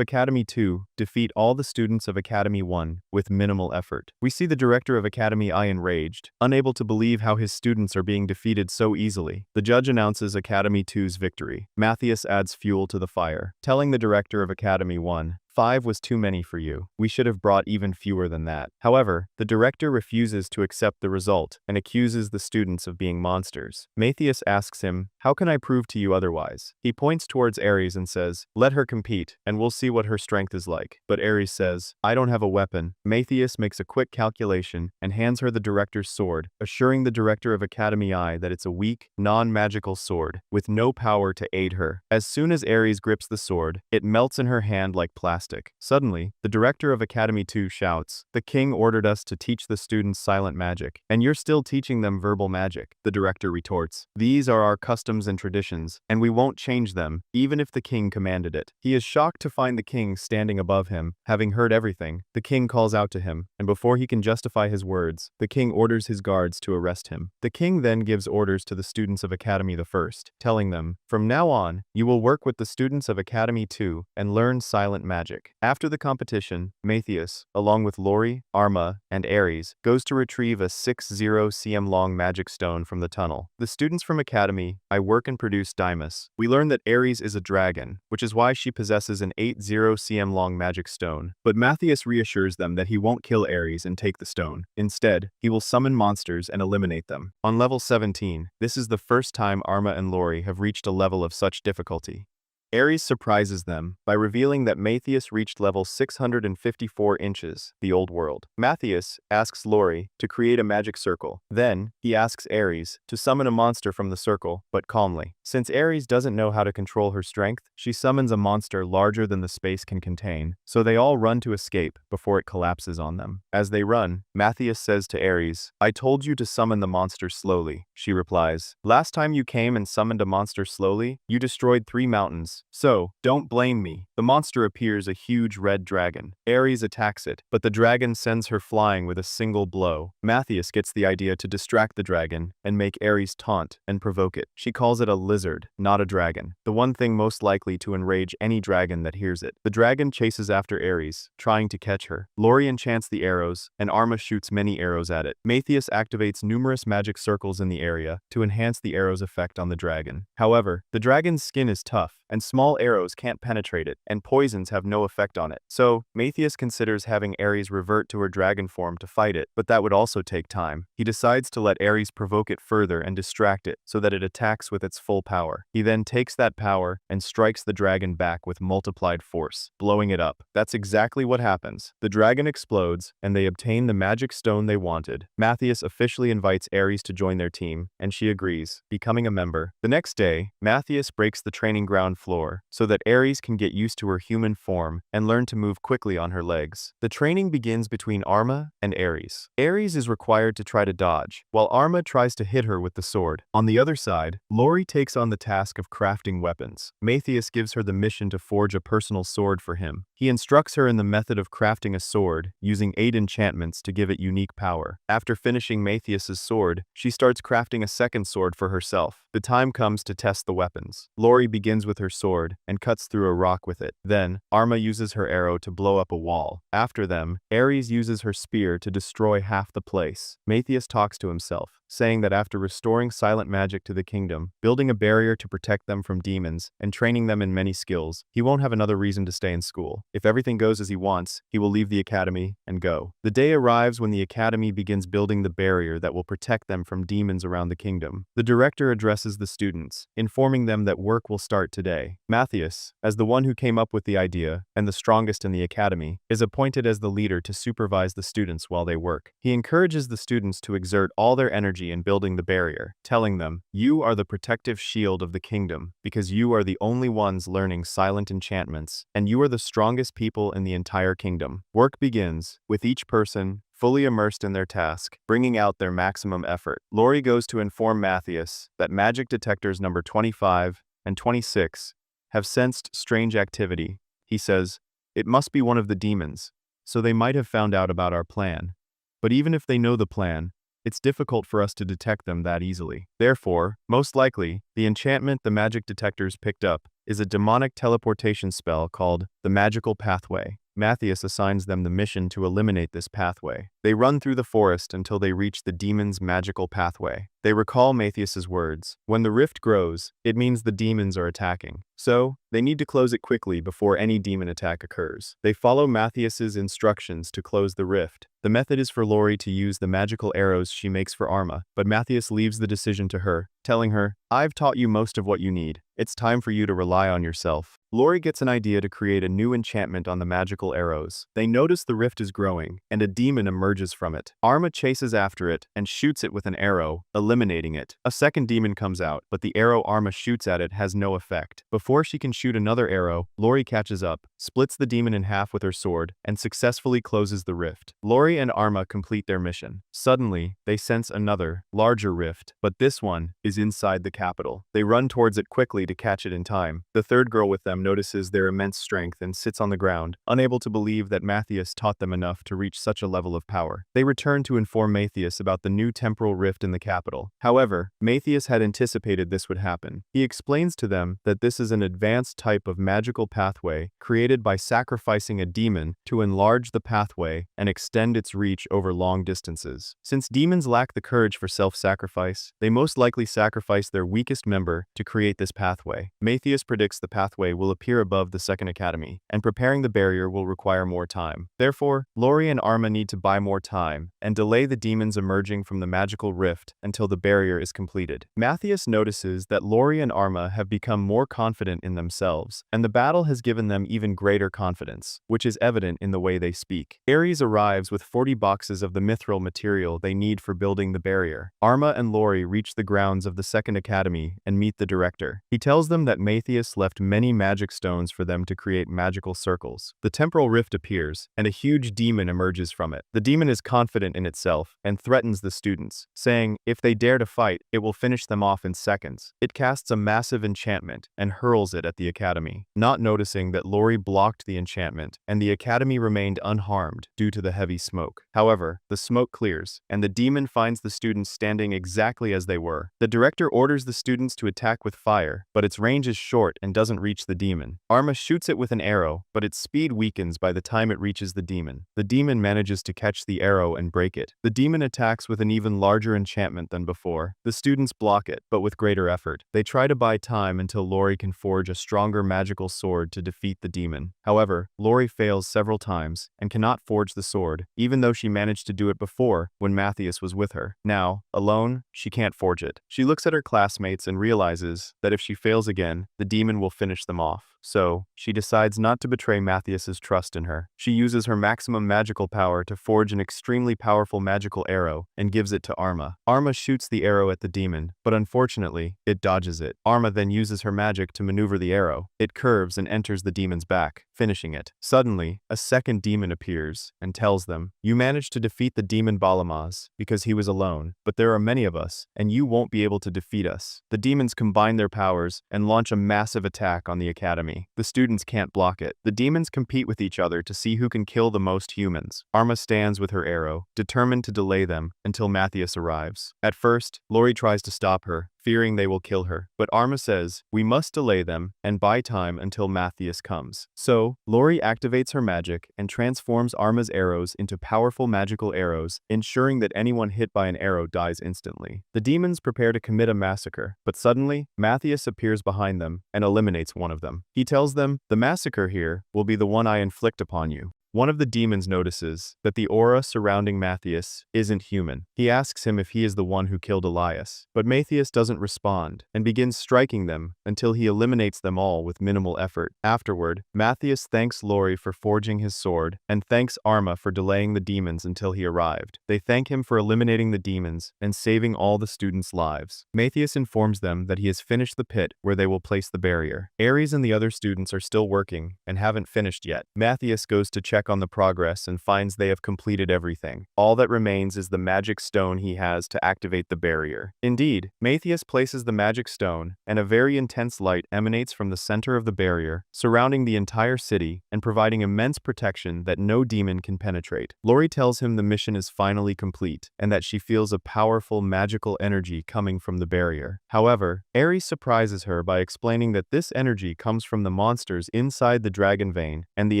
Speaker 1: Academy 2 defeat all the students of Academy 1 with minimal effort. We see the director of Academy I enraged, unable to believe how his students are being defeated so easily. The judge announces Academy 2's victory. Matthias adds fuel to the fire, telling the director of Academy 1, "5 was too many for you. We should have brought even fewer than that." However, the director refuses to accept the result and accuses the students of being monsters. Matthias asks him, "How can I prove to you otherwise?" He points towards Ares and says, "Let her compete, and we'll see what her strength is like." But Ares says, "I don't have a weapon." Matthias makes a quick calculation and hands her the director's sword, assuring the director of Academy I that it's a weak, non-magical sword, with no power to aid her. As soon as Ares grips the sword, it melts in her hand like plastic. Suddenly, the director of Academy 2 shouts, "The king ordered us to teach the students silent magic, and you're still teaching them verbal magic." The director retorts, "These are our customs and traditions, and we won't change them, even if the king commanded it." He is shocked to find the king standing above him. Having heard everything, the king calls out to him, and before he can justify his words, the king orders his guards to arrest him. The king then gives orders to the students of Academy the First, telling them, "From now on, you will work with the students of Academy 2 and learn silent magic." After the competition, Matthias, along with Lori, Arma, and Ares, goes to retrieve a 60 cm long magic stone from the tunnel. The students from Academy I work and produce Dymas. We learn that Ares is a dragon, which is why she possesses an 80 cm long magic stone. But Matthias reassures them that he won't kill Ares and take the stone. Instead, he will summon monsters and eliminate them. On level 17, this is the first time Arma and Lori have reached a level of such difficulty. Ares surprises them by revealing that Matthias reached level 654 inches, the old world. Matthias asks Lori to create a magic circle. Then, he asks Ares to summon a monster from the circle, but calmly. Since Ares doesn't know how to control her strength, she summons a monster larger than the space can contain, so they all run to escape before it collapses on them. As they run, Matthias says to Ares, "I told you to summon the monster slowly." She replies, "Last time you came and summoned a monster slowly, you destroyed 3 mountains. So, don't blame me." The monster appears a huge red dragon. Ares attacks it, but the dragon sends her flying with a single blow. Matthias gets the idea to distract the dragon and make Ares taunt and provoke it. She calls it a lizard, not a dragon, the one thing most likely to enrage any dragon that hears it. The dragon chases after Ares, trying to catch her. Lori enchants the arrows, and Arma shoots many arrows at it. Matthias activates numerous magic circles in the area to enhance the arrow's effect on the dragon. However, the dragon's skin is tough, and small arrows can't penetrate it, and poisons have no effect on it. So, Matthias considers having Ares revert to her dragon form to fight it, but that would also take time. He decides to let Ares provoke it further and distract it so that it attacks with its full power. He then takes that power and strikes the dragon back with multiplied force, blowing it up. That's exactly what happens. The dragon explodes, and they obtain the magic stone they wanted. Matthias officially invites Ares to join their team, and she agrees, becoming a member. The next day, Matthias breaks the training ground floor so that Ares can get used to her human form and learn to move quickly on her legs. The training begins between Arma and Ares. Ares is required to try to dodge, while Arma tries to hit her with the sword. On the other side, Lori takes on the task of crafting weapons. Matthias gives her the mission to forge a personal sword for him. He instructs her in the method of crafting a sword, using 8 enchantments to give it unique power. After finishing Matthias's sword, she starts crafting a second sword for herself. The time comes to test the weapons. Lori begins with her sword and cuts through a rock with it. Then, Arma uses her arrow to blow up a wall. After them, Ares uses her spear to destroy half the place. Matthias talks to himself, saying that after restoring silent magic to the kingdom, building a barrier to protect them from demons, and training them in many skills, he won't have another reason to stay in school. If everything goes as he wants, he will leave the academy and go. The day arrives when the academy begins building the barrier that will protect them from demons around the kingdom. The director addresses the students, informing them that work will start today. Matthias, as the one who came up with the idea, and the strongest in the academy, is appointed as the leader to supervise the students while they work. He encourages the students to exert all their energy in building the barrier, telling them, "You are the protective shield of the kingdom, because you are the only ones learning silent enchantments, and you are the strongest people in the entire kingdom." Work begins, with each person fully immersed in their task, bringing out their maximum effort. Lori goes to inform Matthias that magic detectors number 25 and 26 have sensed strange activity. He says, "It must be one of the demons, so they might have found out about our plan. But even if they know the plan, it's difficult for us to detect them that easily. Therefore, most likely, the enchantment the magic detectors picked up is a demonic teleportation spell called the Magical Pathway." Matthias assigns them the mission to eliminate this pathway. They run through the forest until they reach the demon's magical pathway. They recall Matthias's words. When the rift grows, it means the demons are attacking. So, they need to close it quickly before any demon attack occurs. They follow Matthias's instructions to close the rift. The method is for Lori to use the magical arrows she makes for Arma, but Matthias leaves the decision to her, telling her, "I've taught you most of what you need. It's time for you to rely on yourself." Lori gets an idea to create a new enchantment on the magical arrows. They notice the rift is growing, and a demon emerges from it. Arma chases after it and shoots it with an arrow, eliminating it. A second demon comes out, but the arrow Arma shoots at it has no effect. Before she can shoot another arrow, Lori catches up, splits the demon in half with her sword, and successfully closes the rift. Lori and Arma complete their mission. Suddenly, they sense another, larger rift, but this one is inside the capital. They run towards it quickly to catch it in time. The third girl with them notices their immense strength and sits on the ground, unable to believe that Matthias taught them enough to reach such a level of power. They return to inform Matthias about the new temporal rift in the capital. However, Matthias had anticipated this would happen. He explains to them that this is an advanced type of magical pathway created by sacrificing a demon to enlarge the pathway and extend its reach over long distances. Since demons lack the courage for self-sacrifice, they most likely sacrifice their weakest member to create this pathway. Matthias predicts the pathway will appear above the second academy, and preparing the barrier will require more time. Therefore, Lori and Arma need to buy more time and delay the demons emerging from the magical rift until the barrier is completed. Matthias notices that Lori and Arma have become more confident in themselves, and the battle has given them even greater confidence, which is evident in the way they speak. Ares arrives with 40 boxes of the mithril material they need for building the barrier. Arma and Lori reach the grounds of the second academy and meet the director. He tells them that Matthias left many magic stones for them to create magical circles. The temporal rift appears, and a huge demon emerges from it. The demon is confident in itself and threatens the students, saying if they dare to fight, it will finish them off in seconds. It casts a massive enchantment and hurls it at the academy, not noticing that Lori blocked the enchantment, and the academy remained unharmed due to the heavy smoke. However, the smoke clears, and the demon finds the students standing exactly as they were. The director orders the students to attack with fire, but its range is short and doesn't reach the demon. Arma shoots it with an arrow, but its speed weakens by the time it reaches the demon. The demon manages to catch the arrow and break it. The demon attacks with an even larger enchantment than before. The students block it, but with greater effort. They try to buy time until Lori can forge a stronger magical sword to defeat the demon. However, Lori fails several times and cannot forge the sword, even though she managed to do it before when Matthias was with her. Now, alone, she can't forge it. She looks at her classmates and realizes that if she fails again, the demon will finish them off. So, she decides not to betray Matthias's trust in her. She uses her maximum magical power to forge an extremely powerful magical arrow and gives it to Arma. Arma shoots the arrow at the demon, but unfortunately, it dodges it. Arma then uses her magic to maneuver the arrow. It curves and enters the demon's back, finishing it. Suddenly, a second demon appears and tells them, "You managed to defeat the demon Balamas because he was alone, but there are many of us, and you won't be able to defeat us." The demons combine their powers and launch a massive attack on the academy. The students can't block it. The demons compete with each other to see who can kill the most humans. Arma stands with her arrow, determined to delay them until Matthias arrives. At first, Lori tries to stop her, fearing they will kill her. But Arma says, "We must delay them and buy time until Matthias comes." So, Lori activates her magic and transforms Arma's arrows into powerful magical arrows, ensuring that anyone hit by an arrow dies instantly. The demons prepare to commit a massacre, but suddenly, Matthias appears behind them and eliminates one of them. He tells them, "The massacre here will be the one I inflict upon you." One of the demons notices that the aura surrounding Matthias isn't human. He asks him if he is the one who killed Elias, but Matthias doesn't respond and begins striking them until he eliminates them all with minimal effort. Afterward, Matthias thanks Lori for forging his sword and thanks Arma for delaying the demons until he arrived. They thank him for eliminating the demons and saving all the students' lives. Matthias informs them that he has finished the pit where they will place the barrier. Ares and the other students are still working and haven't finished yet. Matthias goes to check on the progress and finds they have completed everything. All that remains is the magic stone he has to activate the barrier. Indeed, Matthias places the magic stone, and a very intense light emanates from the center of the barrier, surrounding the entire city and providing immense protection that no demon can penetrate. Lori tells him the mission is finally complete, and that she feels a powerful magical energy coming from the barrier. However, Ares surprises her by explaining that this energy comes from the monsters inside the dragon vein and the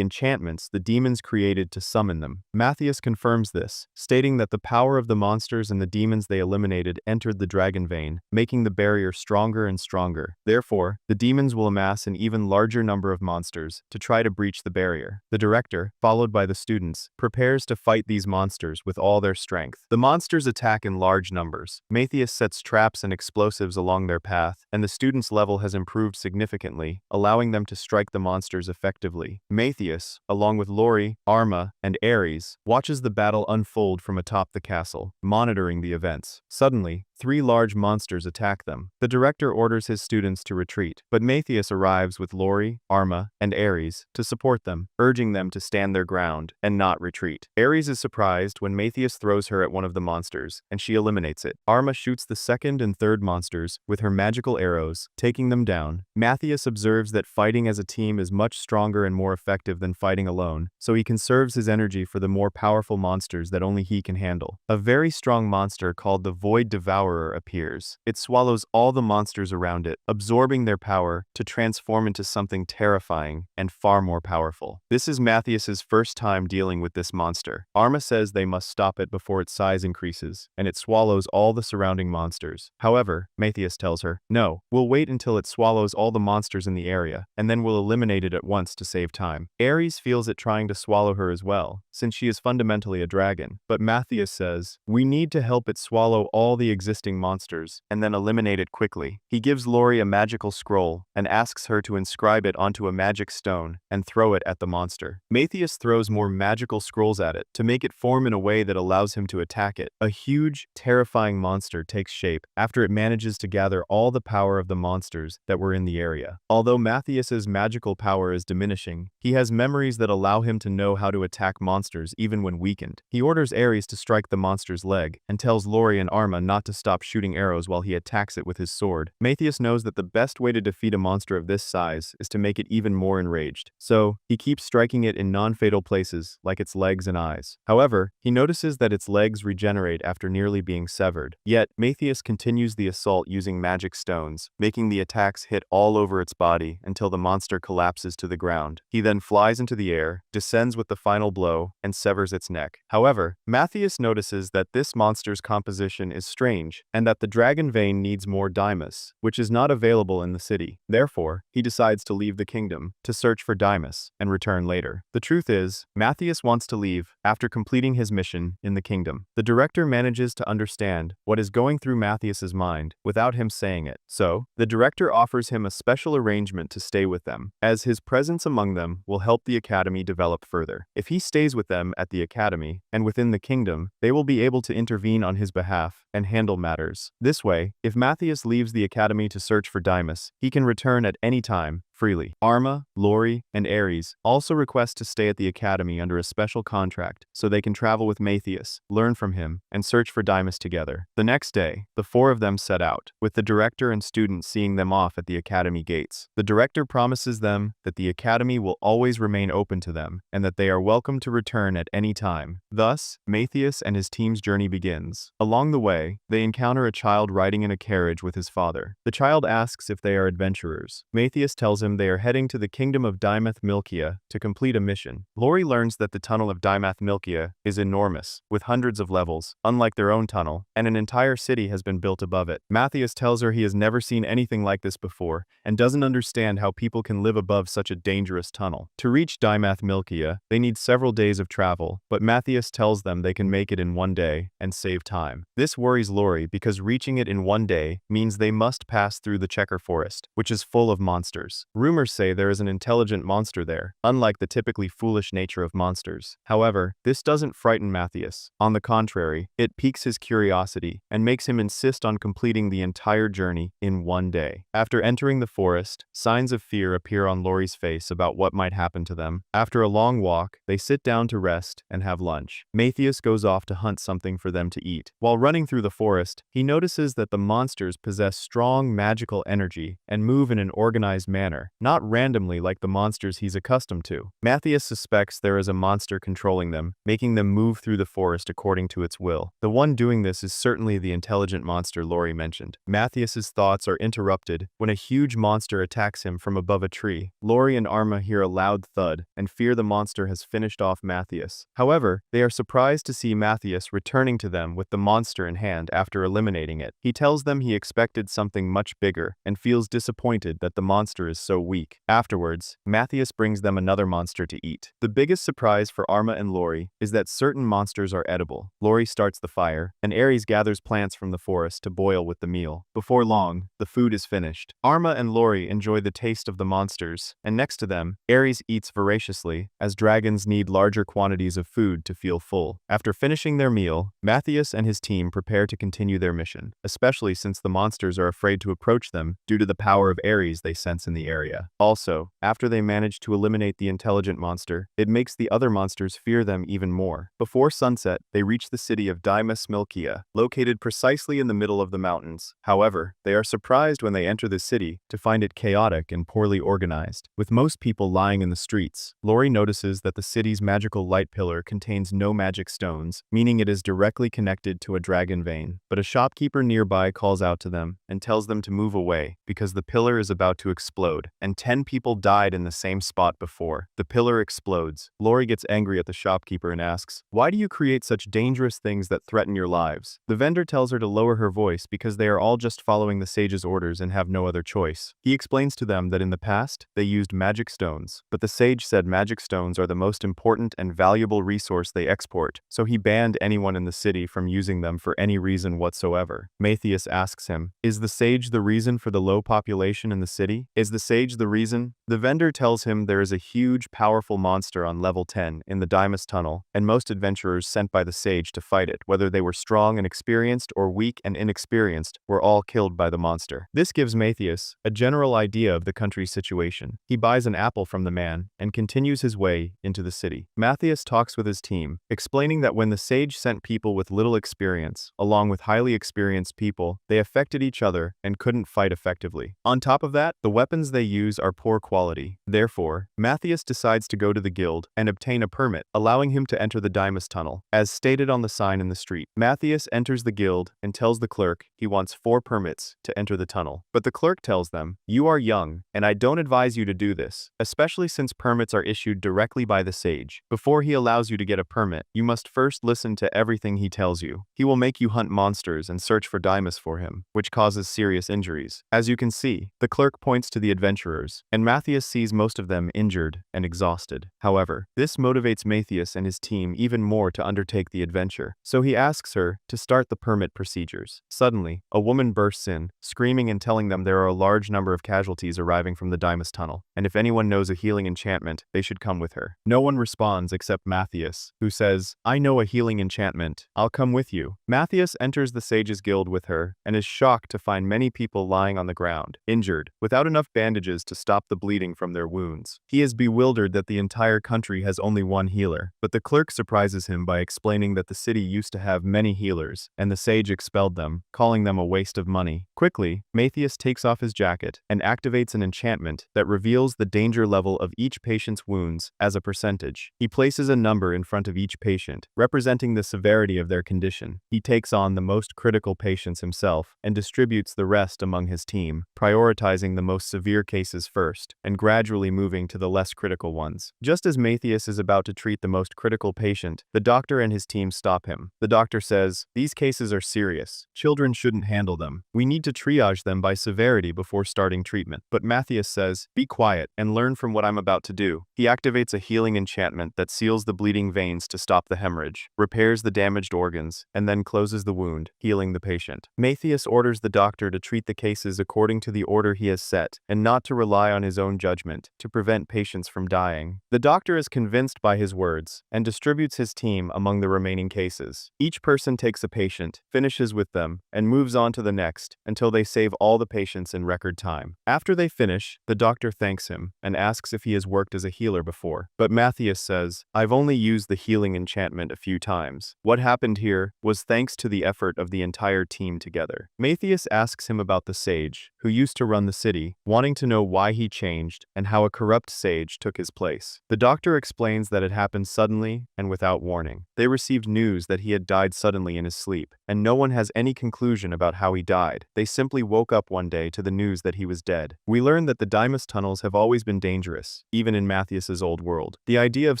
Speaker 1: enchantments the demons created to summon them. Matthias confirms this, stating that the power of the monsters and the demons they eliminated entered the dragon vein, making the barrier stronger and stronger. Therefore, the demons will amass an even larger number of monsters to try to breach the barrier. The director, followed by the students, prepares to fight these monsters with all their strength. The monsters attack in large numbers. Matthias sets traps and explosives along their path, and the students' level has improved significantly, allowing them to strike the monsters effectively. Matthias, along with Lori, Arma, and Ares, watches the battle unfold from atop the castle, monitoring the events. Suddenly, 3 large monsters attack them. The director orders his students to retreat, but Matthias arrives with Lori, Arma, and Ares to support them, urging them to stand their ground and not retreat. Ares is surprised when Matthias throws her at one of the monsters, and she eliminates it. Arma shoots the second and third monsters with her magical arrows, taking them down. Matthias observes that fighting as a team is much stronger and more effective than fighting alone, so he conserves his energy for the more powerful monsters that only he can handle. A very strong monster called the Void Devourer appears. It swallows all the monsters around it, absorbing their power to transform into something terrifying and far more powerful. This is Matthias's first time dealing with this monster. Arma says they must stop it before its size increases, and it swallows all the surrounding monsters. However, Matthias tells her, "No, we'll wait until it swallows all the monsters in the area, and then we'll eliminate it at once to save time." Ares feels it trying to swallow her as well, since she is fundamentally a dragon, but Matthias says, "We need to help it swallow all the existing monsters and then eliminate it quickly." He gives Lori a magical scroll and asks her to inscribe it onto a magic stone and throw it at the monster. Matthias throws more magical scrolls at it to make it form in a way that allows him to attack it. A huge, terrifying monster takes shape after it manages to gather all the power of the monsters that were in the area. Although Matthias's magical power is diminishing, he has memories that allow him to know how to attack monsters even when weakened. He orders Ares to strike the monster's leg and tells Lori and Arma not to stop stop shooting arrows while he attacks it with his sword. Matthias knows that the best way to defeat a monster of this size is to make it even more enraged. So, he keeps striking it in non-fatal places, like its legs and eyes. However, he notices that its legs regenerate after nearly being severed. Yet, Matthias continues the assault using magic stones, making the attacks hit all over its body until the monster collapses to the ground. He then flies into the air, descends with the final blow, and severs its neck. However, Matthias notices that this monster's composition is strange, and that the dragon vein needs more Dymas, which is not available in the city. Therefore, he decides to leave the kingdom, to search for Dymas, and return later. The truth is, Matthias wants to leave after completing his mission in the kingdom. The director manages to understand what is going through Matthias's mind without him saying it. So, the director offers him a special arrangement to stay with them, as his presence among them will help the academy develop further. If he stays with them at the academy and within the kingdom, they will be able to intervene on his behalf and handle matters. This way, if Matthias leaves the academy to search for Dymas, he can return at any time, freely. Arma, Lori, and Ares also request to stay at the academy under a special contract so they can travel with Matthias, learn from him, and search for Dymas together. The next day, the four of them set out, with the director and students seeing them off at the academy gates. The director promises them that the academy will always remain open to them and that they are welcome to return at any time. Thus, Matthias and his team's journey begins. Along the way, they encounter a child riding in a carriage with his father. The child asks if they are adventurers. Matthias tells him they are heading to the kingdom of Dymath Milkia to complete a mission. Lori learns that the tunnel of Dymath Milkia is enormous, with hundreds of levels, unlike their own tunnel, and an entire city has been built above it. Matthias tells her he has never seen anything like this before, and doesn't understand how people can live above such a dangerous tunnel. To reach Dymath Milkia, they need several days of travel, but Matthias tells them they can make it in one day and save time. This worries Lori because reaching it in one day means they must pass through the Checker Forest, which is full of monsters. Rumors say there is an intelligent monster there, unlike the typically foolish nature of monsters. However, this doesn't frighten Matthias. On the contrary, it piques his curiosity and makes him insist on completing the entire journey in one day. After entering the forest, signs of fear appear on Lori's face about what might happen to them. After a long walk, they sit down to rest and have lunch. Matthias goes off to hunt something for them to eat. While running through the forest, he notices that the monsters possess strong magical energy and move in an organized manner, not randomly like the monsters he's accustomed to. Matthias suspects there is a monster controlling them, making them move through the forest according to its will. The one doing this is certainly the intelligent monster Lori mentioned. Matthias's thoughts are interrupted when a huge monster attacks him from above a tree. Lori and Arma hear a loud thud and fear the monster has finished off Matthias. However, they are surprised to see Matthias returning to them with the monster in hand after eliminating it. He tells them he expected something much bigger and feels disappointed that the monster is so weak. Afterwards, Matthias brings them another monster to eat. The biggest surprise for Arma and Lori is that certain monsters are edible. Lori starts the fire, and Ares gathers plants from the forest to boil with the meal. Before long, the food is finished. Arma and Lori enjoy the taste of the monsters, and next to them, Ares eats voraciously, as dragons need larger quantities of food to feel full. After finishing their meal, Matthias and his team prepare to continue their mission, especially since the monsters are afraid to approach them due to the power of Ares they sense in the area. Also, after they manage to eliminate the intelligent monster, it makes the other monsters fear them even more. Before sunset, they reach the city of Dymas Milkia, located precisely in the middle of the mountains. However, they are surprised when they enter the city to find it chaotic and poorly organized, with most people lying in the streets. Lori notices that the city's magical light pillar contains no magic stones, meaning it is directly connected to a dragon vein. But a shopkeeper nearby calls out to them and tells them to move away because the pillar is about to explode, and 10 people died in the same spot before. The pillar explodes. Lori gets angry at the shopkeeper and asks, "Why do you create such dangerous things that threaten your lives?" The vendor tells her to lower her voice because they are all just following the sage's orders and have no other choice. He explains to them that in the past, they used magic stones, but the sage said magic stones are the most important and valuable resource they export, so he banned anyone in the city from using them for any reason whatsoever. Matthias asks him, "Is the sage the reason for the low population in the city? Is the sage sage the reason? The vendor tells him there is a huge, powerful monster on level 10 in the Dymas Tunnel, and most adventurers sent by the sage to fight it, whether they were strong and experienced or weak and inexperienced, were all killed by the monster. This gives Matthias a general idea of the country's situation. He buys an apple from the man and continues his way into the city. Matthias talks with his team, explaining that when the sage sent people with little experience, along with highly experienced people, they affected each other and couldn't fight effectively. On top of that, the weapons they use are poor quality. Therefore, Matthias decides to go to the guild and obtain a permit, allowing him to enter the Dymas Tunnel, as stated on the sign in the street. Matthias enters the guild and tells the clerk he wants 4 permits to enter the tunnel. But the clerk tells them, "You are young, and I don't advise you to do this, especially since permits are issued directly by the sage. Before he allows you to get a permit, you must first listen to everything he tells you. He will make you hunt monsters and search for Dymas for him, which causes serious injuries." As you can see, the clerk points to the adventurers, and Matthias sees most of them injured and exhausted. However, this motivates Matthias and his team even more to undertake the adventure, so he asks her to start the permit procedures. Suddenly, a woman bursts in, screaming and telling them there are a large number of casualties arriving from the Dymas Tunnel, and if anyone knows a healing enchantment, they should come with her. No one responds except Matthias, who says, "I know a healing enchantment. I'll come with you." Matthias enters the Sage's Guild with her, and is shocked to find many people lying on the ground, injured, without enough bandages to stop the bleeding from their wounds. He is bewildered that the entire country has only one healer, but the clerk surprises him by explaining that the city used to have many healers, and the sage expelled them, calling them a waste of money. Quickly, Matthias takes off his jacket and activates an enchantment that reveals the danger level of each patient's wounds as a percentage. He places a number in front of each patient, representing the severity of their condition. He takes on the most critical patients himself and distributes the rest among his team, prioritizing the most severe cases first, and gradually moving to the less critical ones. Just as Matthias is about to treat the most critical patient, the doctor and his team stop him. The doctor says, "These cases are serious. Children shouldn't handle them. We need to triage them by severity before starting treatment." But Matthias says, "Be quiet and learn from what I'm about to do." He activates a healing enchantment that seals the bleeding veins to stop the hemorrhage, repairs the damaged organs, and then closes the wound, healing the patient. Matthias orders the doctor to treat the cases according to the order he has set, and not to rely on his own judgment to prevent patients from dying. The doctor is convinced by his words, and distributes his team among the remaining cases. Each person takes a patient, finishes with them, and moves on to the next, until they save all the patients in record time. After they finish, the doctor thanks him, and asks if he has worked as a healer before. But Matthias says, "I've only used the healing enchantment a few times. What happened here was thanks to the effort of the entire team together." Matthias asks him about the sage, who used to run the city, wanting to know why he changed and how a corrupt sage took his place. The doctor explains that it happened suddenly and without warning. They received news that he had died suddenly in his sleep, and no one has any conclusion about how he died. They simply woke up one day to the news that he was dead. We learn that the Dymas tunnels have always been dangerous, even in Matthias's old world. The idea of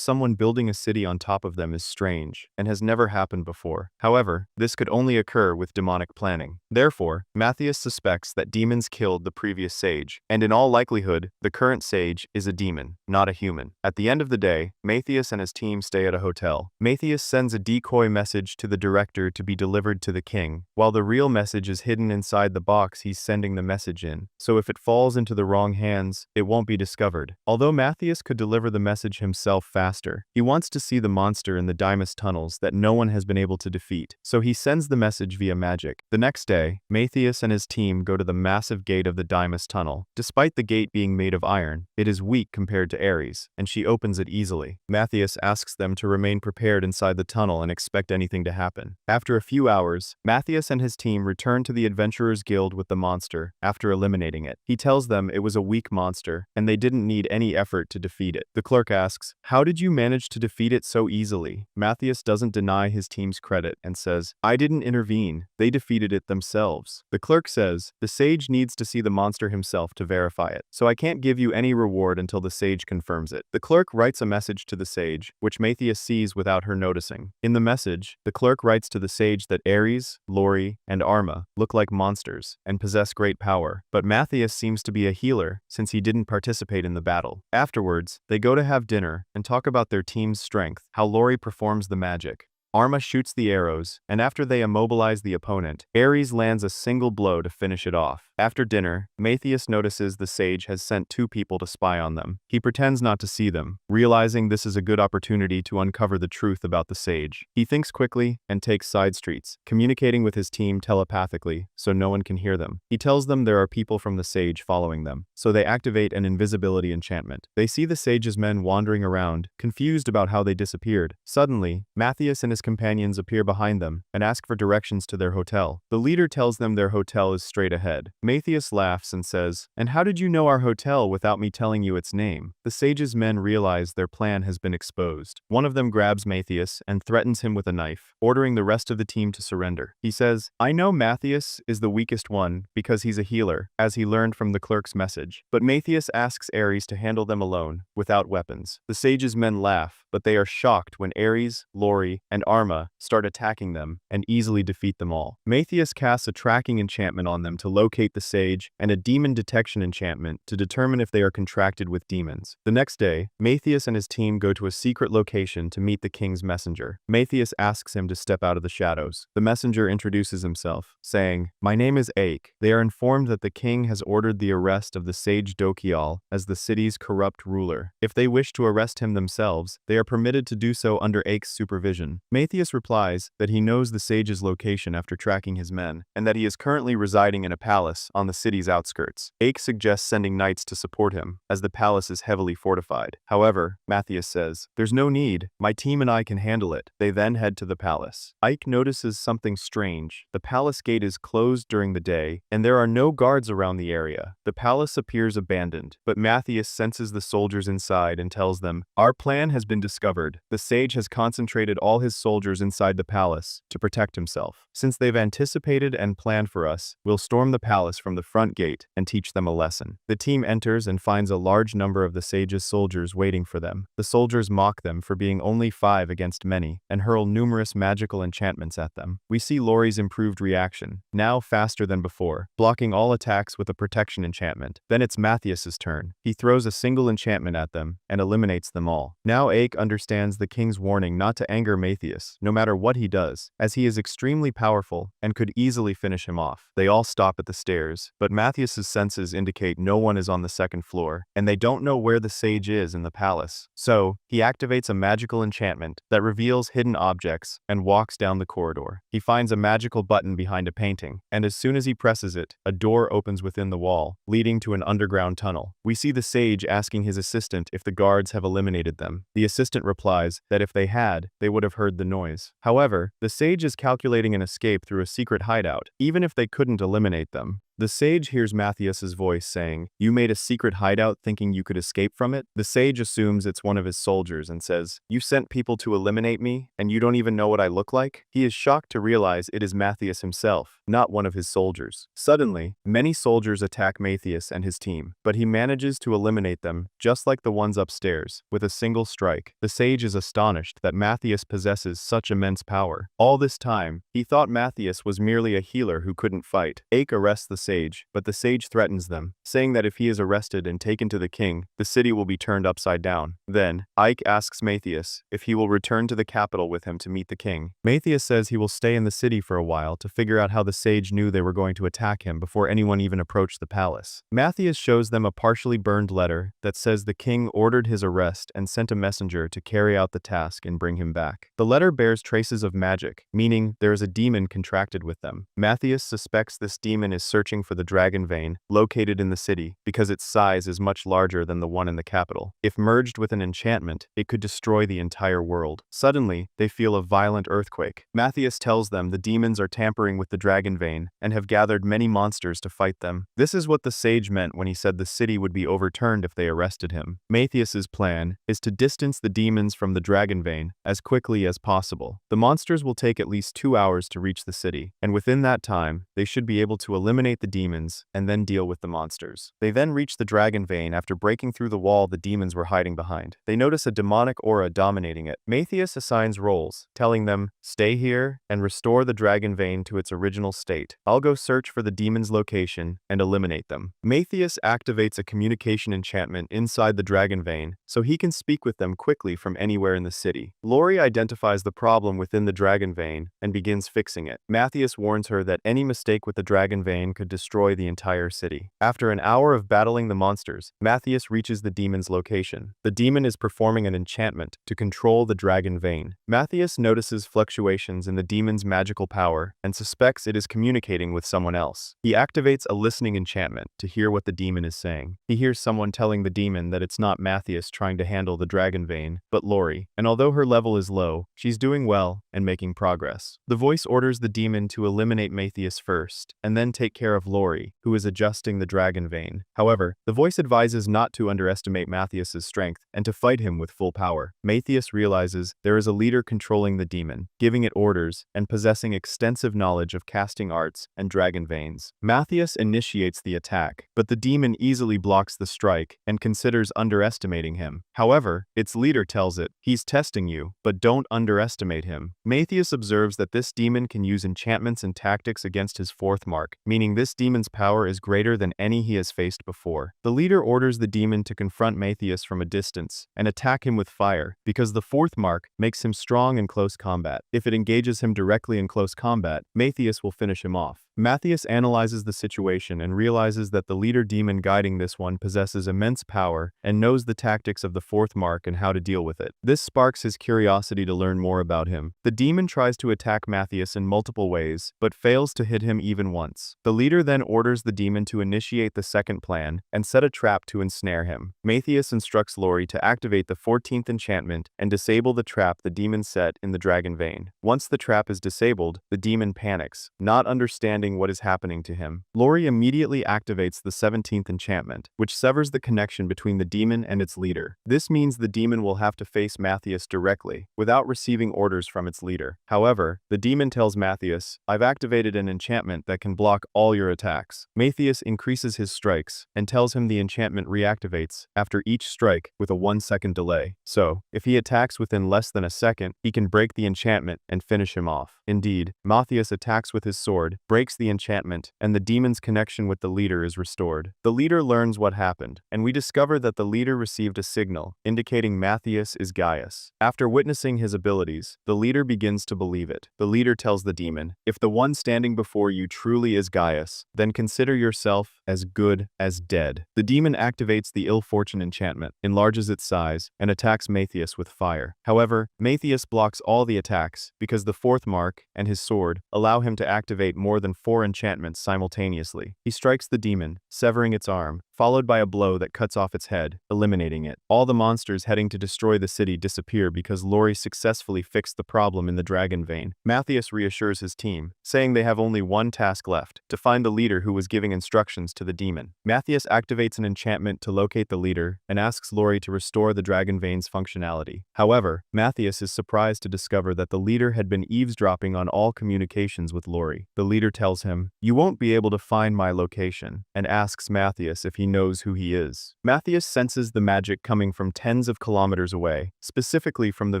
Speaker 1: someone building a city on top of them is strange, and has never happened before. However, this could only occur with demonic planning. Therefore, Matthias suspects that demons killed the previous sage, and in all likelihood, the current sage is a demon, not a human. At the end of the day, Matthias and his team stay at a hotel. Matthias sends a decoy message to the director to be delivered to the king, while the real message is hidden inside the box he's sending the message in, so if it falls into the wrong hands, it won't be discovered. Although Matthias could deliver the message himself faster, he wants to see the monster in the Dymas tunnels that no one has been able to defeat, so he sends the message via magic. The next day, Matthias and his team go to the massive gate of the Dymas tunnel. Despite the gate being made of iron, it is weak compared to Ares, and she opens it easily. Matthias asks them to remain prepared inside the tunnel and expect anything to happen. After a few hours, Matthias and his team return to the Adventurers Guild with the monster after eliminating it. He tells them it was a weak monster, and they didn't need any effort to defeat it. The clerk asks, "How did you manage to defeat it so easily?" Matthias doesn't deny his team's credit and says, "I didn't intervene. They defeated it themselves." The clerk says, "The sage needs to see the monster himself to verify it, so I can't give you any reward until the sage confirms it." The clerk writes a message to the sage, which Matthias sees without her noticing. In the message, the clerk writes to the sage that Ares, Lori, and Arma look like monsters and possess great power, but Matthias seems to be a healer since he didn't participate in the battle. Afterwards, they go to have dinner and talk about their team's strength, how Lori performs the magic, Arma shoots the arrows, and after they immobilize the opponent, Ares lands a single blow to finish it off. After dinner, Matthias notices the sage has sent 2 people to spy on them. He pretends not to see them, realizing this is a good opportunity to uncover the truth about the sage. He thinks quickly and takes side streets, communicating with his team telepathically so no one can hear them. He tells them there are people from the sage following them, so they activate an invisibility enchantment. They see the sage's men wandering around, confused about how they disappeared. Suddenly, Matthias and his companions appear behind them and ask for directions to their hotel. The leader tells them their hotel is straight ahead. Matthias laughs and says, "And how did you know our hotel without me telling you its name?" The sage's men realize their plan has been exposed. One of them grabs Matthias and threatens him with a knife, ordering the rest of the team to surrender. He says, "I know Matthias is the weakest one because he's a healer, as he learned from the clerk's message." But Matthias asks Ares to handle them alone, without weapons. The sage's men laugh, but they are shocked when Ares, Lori, and Arma start attacking them and easily defeat them all. Matthias casts a tracking enchantment on them to locate the sage and a demon detection enchantment to determine if they are contracted with demons. The next day, Matthias and his team go to a secret location to meet the king's messenger. Matthias asks him to step out of the shadows. The messenger introduces himself, saying, "My name is Ake." They are informed that the king has ordered the arrest of the sage Dokial as the city's corrupt ruler. If they wish to arrest him themselves, they are permitted to do so under Ake's supervision. Matthias replies that he knows the sage's location after tracking his men, and that he is currently residing in a palace on the city's outskirts. Ake suggests sending knights to support him, as the palace is heavily fortified. However, Matthias says, "There's no need, my team and I can handle it." They then head to the palace. Ike notices something strange. The palace gate is closed during the day, and there are no guards around the area. The palace appears abandoned, but Matthias senses the soldiers inside and tells them, "Our plan has been discovered. The sage has concentrated all his soldiers inside the palace to protect himself. Since they've anticipated and planned for us, we'll storm the palace from the front gate and teach them a lesson." The team enters and finds a large number of the sage's soldiers waiting for them. The soldiers mock them for being only 5 against many and hurl numerous magical enchantments at them. We see Lori's improved reaction, now faster than before, blocking all attacks with a protection enchantment. Then it's Matthias's turn. He throws a single enchantment at them and eliminates them all. Now Ake understands the king's warning not to anger Matthias, no matter what he does, as he is extremely powerful and could easily finish him off. They all stop at the stairs, but Matthias's senses indicate no one is on the second floor, and they don't know where the sage is in the palace. So, he activates a magical enchantment that reveals hidden objects and walks down the corridor. He finds a magical button behind a painting, and as soon as he presses it, a door opens within the wall, leading to an underground tunnel. We see the sage asking his assistant if the guards have eliminated them. The assistant replies that if they had, they would have heard the noise. However, the sage is calculating an escape through a secret hideout, even if they couldn't eliminate them. The sage hears Matthias's voice saying, "You made a secret hideout thinking you could escape from it?" The sage assumes it's one of his soldiers and says, "You sent people to eliminate me, and you don't even know what I look like?" He is shocked to realize it is Matthias himself, not one of his soldiers. Suddenly, many soldiers attack Matthias and his team, but he manages to eliminate them, just like the ones upstairs, with a single strike. The sage is astonished that Matthias possesses such immense power. All this time, he thought Matthias was merely a healer who couldn't fight. Ake arrests the sage, but the sage threatens them, saying that if he is arrested and taken to the king, the city will be turned upside down. Then, Ike asks Matthias if he will return to the capital with him to meet the king. Matthias says he will stay in the city for a while to figure out how the sage knew they were going to attack him before anyone even approached the palace. Matthias shows them a partially burned letter that says the king ordered his arrest and sent a messenger to carry out the task and bring him back. The letter bears traces of magic, meaning there is a demon contracted with them. Matthias suspects this demon is searching for the dragon vein located in the city because its size is much larger than the one in the capital. If merged with an enchantment, it could destroy the entire world. Suddenly, they feel a violent earthquake. Matthias tells them the demons are tampering with the dragon vein and have gathered many monsters to fight them. This is what the sage meant when he said the city would be overturned if they arrested him. Matthias's plan is to distance the demons from the dragon vein as quickly as possible. The monsters will take at least 2 hours to reach the city, and within that time, they should be able to eliminate the demons and then deal with the monsters. They then reach the dragon vein after breaking through the wall the demons were hiding behind. They notice a demonic aura dominating it. Matthias assigns roles, telling them, Stay here and restore the dragon vein to its original state. I'll go search for the demon's location and eliminate them. Matthias activates a communication enchantment inside the dragon vein so he can speak with them quickly from anywhere in the city. Lori identifies the problem within the dragon vein and begins fixing it. Matthias warns her that any mistake with the dragon vein could destroy the entire city. After an hour of battling the monsters, Matthias reaches the demon's location. The demon is performing an enchantment to control the dragon vein. Matthias notices fluctuations in the demon's magical power and suspects it is communicating with someone else. He activates a listening enchantment to hear what the demon is saying. He hears someone telling the demon that it's not Matthias trying to handle the dragon vein, but Lori, and although her level is low, she's doing well and making progress. The voice orders the demon to eliminate Matthias first, and then take care of Lori, who is adjusting the dragon vein. However, the voice advises not to underestimate Matthias's strength and to fight him with full power. Matthias realizes there is a leader controlling the demon, giving it orders, and possessing extensive knowledge of casting arts and dragon veins. Matthias initiates the attack, but the demon easily blocks the strike and considers underestimating him. However, its leader tells it, "He's testing you, but don't underestimate him." Matthias observes that this demon can use enchantments and tactics against his fourth mark, meaning this demon's power is greater than any he has faced before. The leader orders the demon to confront Matthias from a distance and attack him with fire, because the fourth mark makes him strong in close combat. If it engages him directly in close combat, Matthias will finish him off. Matthias analyzes the situation and realizes that the leader demon guiding this one possesses immense power and knows the tactics of the fourth mark and how to deal with it. This sparks his curiosity to learn more about him. The demon tries to attack Matthias in multiple ways, but fails to hit him even once. The leader then orders the demon to initiate the second plan and set a trap to ensnare him. Matthias instructs Lori to activate the 14th enchantment and disable the trap the demon set in the dragon vein. Once the trap is disabled, the demon panics, not understanding what is happening to him. Lori immediately activates the 17th enchantment, which severs the connection between the demon and its leader. This means the demon will have to face Matthias directly, without receiving orders from its leader. However, the demon tells Matthias, "I've activated an enchantment that can block all your attacks." Matthias increases his strikes and tells him the enchantment reactivates after each strike with a 1-second delay. So, if he attacks within less than a second, he can break the enchantment and finish him off. Indeed, Matthias attacks with his sword, breaks the enchantment, and the demon's connection with the leader is restored. The leader learns what happened, and we discover that the leader received a signal indicating Matthias is Gaius. After witnessing his abilities, the leader begins to believe it. The leader tells the demon, "If the one standing before you truly is Gaius, then consider yourself as good as dead." The demon activates the ill fortune enchantment, enlarges its size, and attacks Matthias with fire. However, Matthias blocks all the attacks because the fourth mark and his sword allow him to activate more than 4 enchantments simultaneously. He strikes the demon, severing its arm, followed by a blow that cuts off its head, eliminating it. All the monsters heading to destroy the city disappear because Lori successfully fixed the problem in the dragon vein. Matthias reassures his team, saying they have only one task left, to find the leader who was giving instructions to the demon. Matthias activates an enchantment to locate the leader and asks Lori to restore the dragon vein's functionality. However, Matthias is surprised to discover that the leader had been eavesdropping on all communications with Lori. The leader tells him, "You won't be able to find my location," and asks Matthias if he knows who he is. Matthias senses the magic coming from tens of kilometers away, specifically from the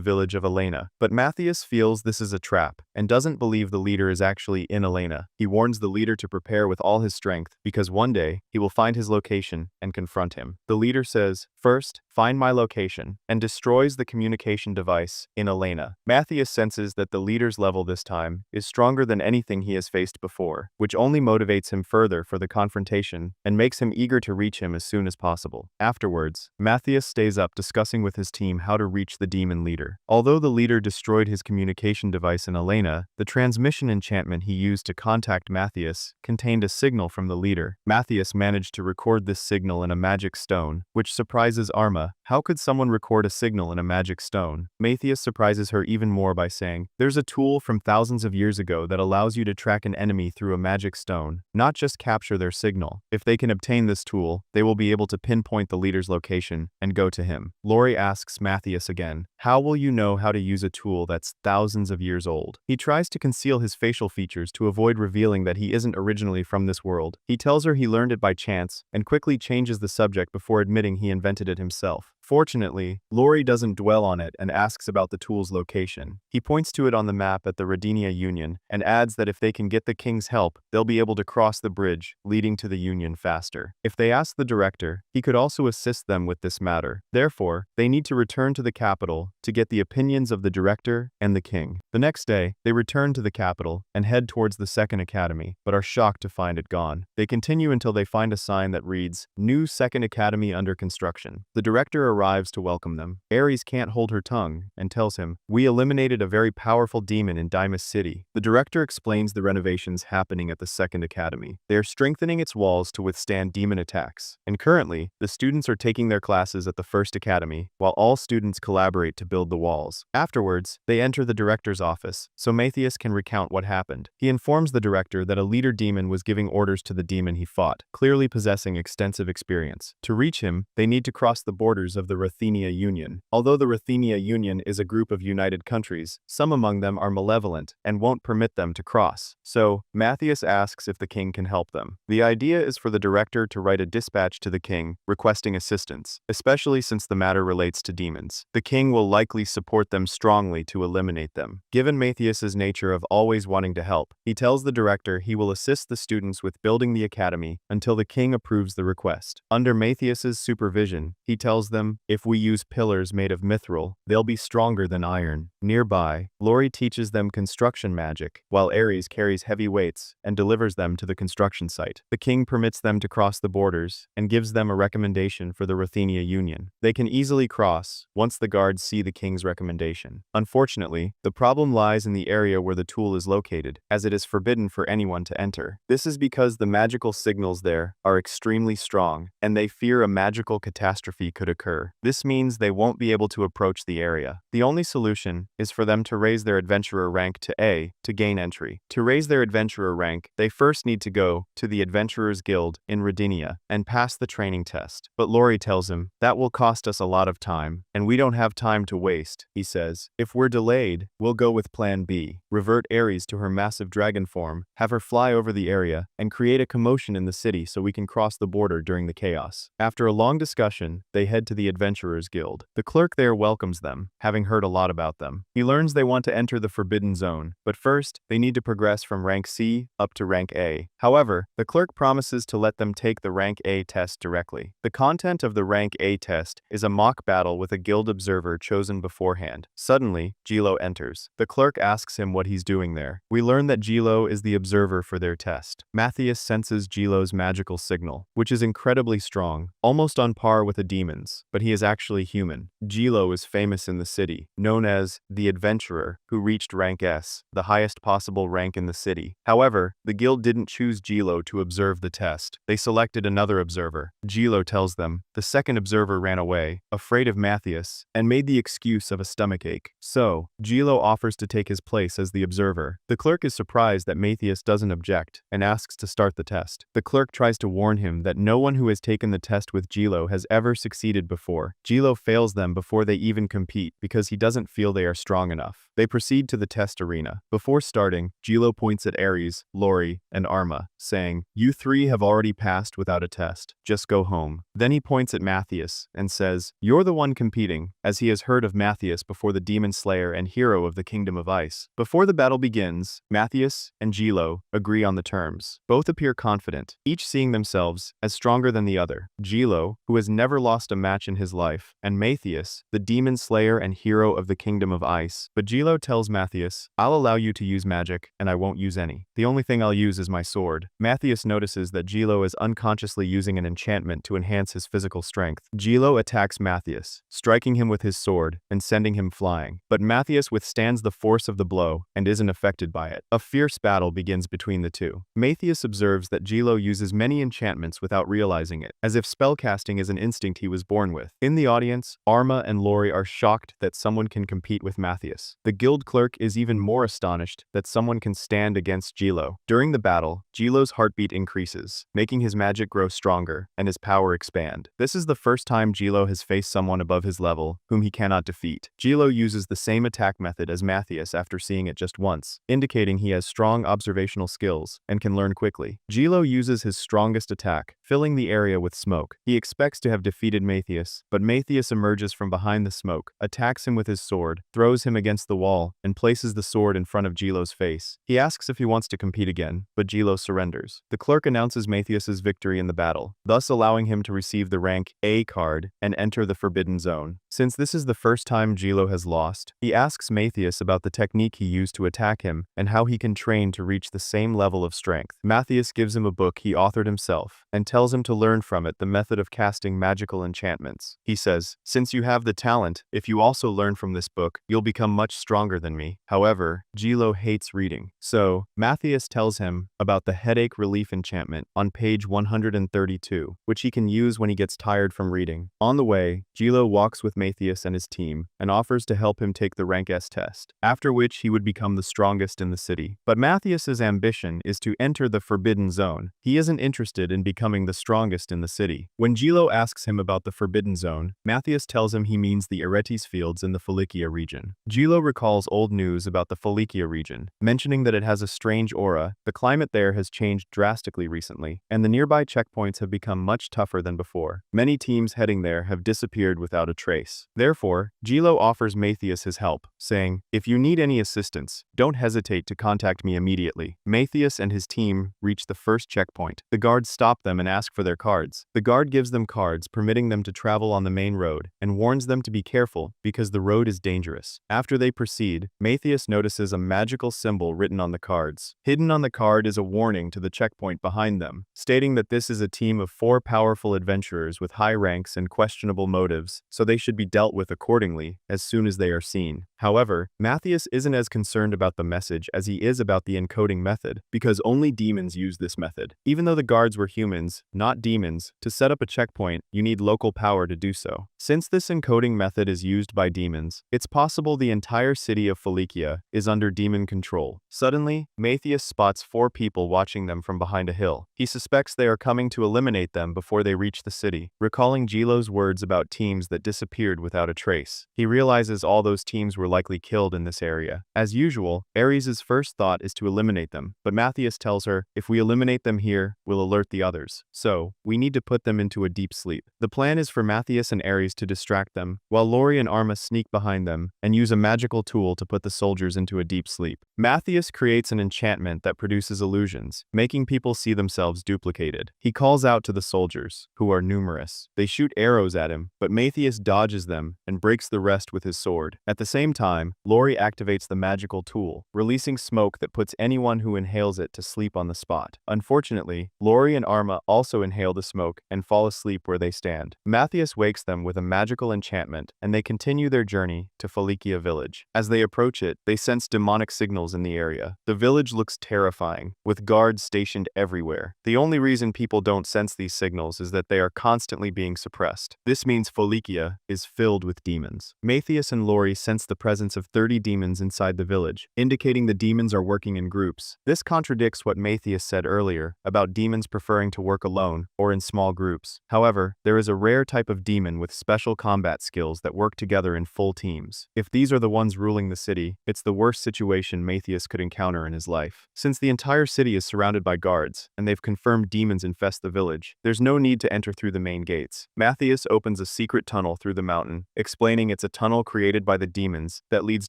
Speaker 1: village of Elena. But Matthias feels this is a trap and doesn't believe the leader is actually in Elena. He warns the leader to prepare with all his strength because one day he will find his location and confront him. The leader says, "First, find my location," and destroys the communication device in Elena. Matthias senses that the leader's level this time is stronger than anything he has faced before, which only motivates him further for the confrontation and makes him eager to reach him as soon as possible. Afterwards, Matthias stays up discussing with his team how to reach the demon leader. Although the leader destroyed his communication device in Elena, the transmission enchantment he used to contact Matthias contained a signal from the leader. Matthias managed to record this signal in a magic stone, which surprises Arma. How could someone record a signal in a magic stone? Matthias surprises her even more by saying, "There's a tool from thousands of years ago that allows you to track an enemy through a magic stone, not just capture their signal. If they can obtain this tool, they will be able to pinpoint the leader's location and go to him." Lori asks Matthias again, "How will you know how to use a tool that's thousands of years old?" He tries to conceal his facial features to avoid revealing that he isn't originally from this world. He tells her he learned it by chance and quickly changes the subject before admitting he invented it himself. Fortunately, Lori doesn't dwell on it and asks about the tool's location. He points to it on the map at the Rodinia Union and adds that if they can get the king's help, they'll be able to cross the bridge, leading to the Union faster. If they ask the director, he could also assist them with this matter. Therefore, they need to return to the capital to get the opinions of the director and the king. The next day, they return to the capital and head towards the second academy, but are shocked to find it gone. They continue until they find a sign that reads, "New Second Academy under construction." The director arrives to welcome them. Ares can't hold her tongue and tells him, "We eliminated a very powerful demon in Dymas City." The director explains the renovations happening at the second academy. They are strengthening its walls to withstand demon attacks. And currently, the students are taking their classes at the first academy, while all students collaborate to build the walls. Afterwards, they enter the director's office, so Matthias can recount what happened. He informs the director that a leader demon was giving orders to the demon he fought, clearly possessing extensive experience. To reach him, they need to cross the borders of the Ruthenia Union. Although the Ruthenia Union is a group of united countries, some among them are malevolent and won't permit them to cross. So, Matthias asks if the king can help them. The idea is for the director to write a dispatch to the king, requesting assistance, especially since the matter relates to demons. The king will likely support them strongly to eliminate them. Given Matthias's nature of always wanting to help, he tells the director he will assist the students with building the academy until the king approves the request. Under Matthias's supervision, he tells them, if we use pillars made of mithril, they'll be stronger than iron. Nearby, Lori teaches them construction magic, while Ares carries heavy weights and delivers them to the construction site. The king permits them to cross the borders and gives them a recommendation for the Ruthenia Union. They can easily cross once the guards see the king's recommendation. Unfortunately, the problem lies in the area where the tool is located, as it is forbidden for anyone to enter. This is because the magical signals there are extremely strong, and they fear a magical catastrophe could occur. This means they won't be able to approach the area. The only solution is for them to raise their adventurer rank to A to gain entry. To raise their adventurer rank, they first need to go to the Adventurers Guild in Rodinia and pass the training test. But Lori tells him, that will cost us a lot of time, and we don't have time to waste. He says, if we're delayed, we'll go with plan B. Revert Ares to her massive dragon form, have her fly over the area, and create a commotion in the city so we can cross the border during the chaos. After a long discussion, they head to the Adventurers Guild. The clerk there welcomes them, having heard a lot about them. He learns they want to enter the Forbidden Zone, but first, they need to progress from rank C up to rank A. However, the clerk promises to let them take the rank A test directly. The content of the rank A test is a mock battle with a guild observer chosen beforehand. Suddenly, Gilo enters. The clerk asks him what he's doing there. We learn that Gilo is the observer for their test. Matthias senses Gilo's magical signal, which is incredibly strong, almost on par with a demon's, but he is actually human. Gilo is famous in the city, known as the Adventurer, who reached rank S, the highest possible rank in the city. However, the guild didn't choose Gilo to observe the test. They selected another observer. Gilo tells them the second observer ran away, afraid of Matthias, and made the excuse of a stomachache. So, Gilo offers to take his place as the observer. The clerk is surprised that Matthias doesn't object and asks to start the test. The clerk tries to warn him that no one who has taken the test with Gilo has ever succeeded before. Gilo fails them before they even compete because he doesn't feel they are strong enough. They proceed to the test arena. Before starting, Gilo points at Ares, Lori, and Arma, saying, "You three have already passed without a test. Just go home." Then he points at Matthias and says, "You're the one competing," as he has heard of Matthias before the demon slayer and hero of the Kingdom of Ice. Before the battle begins, Matthias and Gilo agree on the terms. Both appear confident, each seeing themselves as stronger than the other. Gilo, who has never lost a match in his life, and Matthias, the demon slayer and hero of the Kingdom of Ice. But Gilo tells Matthias, "I'll allow you to use magic, and I won't use any. The only thing I'll use is my sword." Matthias notices that Gilo is unconsciously using an enchantment to enhance his physical strength. Gilo attacks Matthias, striking him with his sword and sending him flying. But Matthias withstands the force of the blow and isn't affected by it. A fierce battle begins between the two. Matthias observes that Gilo uses many enchantments without realizing it, as if spellcasting is an instinct he was born with. In the audience, Arma and Lori are shocked that someone can compete with Matthias. The guild clerk is even more astonished that someone can stand against Gilo. During the battle, Gilo's heartbeat increases, making his magic grow stronger and his power expand. This is the first time Gilo has faced someone above his level, whom he cannot defeat. Gilo uses the same attack method as Matthias after seeing it just once, indicating he has strong observational skills and can learn quickly. Gilo uses his strongest attack, filling the area with smoke. He expects to have defeated Matthias, but Matthias emerges from behind the smoke, attacks him with his sword, throws him against the wall, and places the sword in front of Jilo's face. He asks if he wants to compete again, but Jilo surrenders. The clerk announces Matthias's victory in the battle, thus allowing him to receive the rank A card and enter the Forbidden Zone. Since this is the first time Jilo has lost, he asks Matthias about the technique he used to attack him and how he can train to reach the same level of strength. Matthias gives him a book he authored himself and tells him to learn from it the method of casting magical enchantments. He says, "Since you have the talent, if you also learn from this book, you'll become much stronger than me." However, Jilo hates reading. So, Matthias tells him about the headache relief enchantment on page 132, which he can use when he gets tired from reading. On the way, Jilo walks with Matthias and his team and offers to help him take the rank S test, after which he would become the strongest in the city. But Matthias's ambition is to enter the Forbidden Zone. He isn't interested in becoming the strongest in the city. When Jilo asks him about the Forbidden Zone, Matthias tells him he means the Eretes fields in the Falikia region. Jilo recalls old news about the Falikia region, mentioning that it has a strange aura. The climate there has changed drastically recently, and the nearby checkpoints have become much tougher than before. Many teams heading there have disappeared without a trace. Therefore, Jilo offers Matthias his help, saying, "If you need any assistance, don't hesitate to contact me immediately." Matthias and his team reach the first checkpoint. The guards stop them and ask for their cards. The guard gives them cards permitting them to travel on the main road and warns them to be careful because the road is dangerous. After they proceed, Matthias notices a magical symbol written on the cards. Hidden on the card is a warning to the checkpoint behind them, stating that this is a team of 4 powerful adventurers with high ranks and questionable motives, so they should be dealt with accordingly as soon as they are seen. However, Matthias isn't as concerned about the message as he is about the encoding method, because only demons use this method. Even though the guards were humans, not demons, to set up a checkpoint, you need local power to do so. Since this encoding method is used by demons, it's possible the entire city of Falikia is under demon control. Suddenly, Matthias spots 4 people watching them from behind a hill. He suspects they are coming to eliminate them before they reach the city. Recalling Jilo's words about teams that disappeared without a trace, he realizes all those teams were likely killed in this area. As usual, Ares' first thought is to eliminate them, but Matthias tells her, "If we eliminate them here, we'll alert the others. So, we need to put them into a deep sleep." The plan is for Matthias and Ares to distract them, while Lori and Arma sneak behind them and use a magical tool to put the soldiers into a deep sleep. Matthias creates an enchantment that produces illusions, making people see themselves duplicated. He calls out to the soldiers, who are numerous. They shoot arrows at him, but Matthias dodges them and breaks the rest with his sword. At the same time, Lori activates the magical tool, releasing smoke that puts anyone who inhales it to sleep on the spot. Unfortunately, Lori and Arma also inhale the smoke and fall asleep where they stand. Matthias wakes them with a magical enchantment, and they continue their journey to Falikia village. As they approach it, they sense demonic signals in the area. The village looks terrifying, with guards stationed everywhere. The only reason people don't sense these signals is that they are constantly being suppressed. This means Falikia is filled with demons. Matthias and Lori sense the presence of 30 demons inside the village, indicating the demons are working in groups. This contradicts what Matthias said earlier about demons preferring to work alone or in small groups. However, there is a rare type of demon with special combat skills that work together in full teams. If these are the ones ruling the city, it's the worst situation Matthias could encounter in his life. Since the entire city is surrounded by guards, and they've confirmed demons infest the village, there's no need to enter through the main gates. Matthias opens a secret tunnel through the mountain, explaining it's a tunnel created by the demons that leads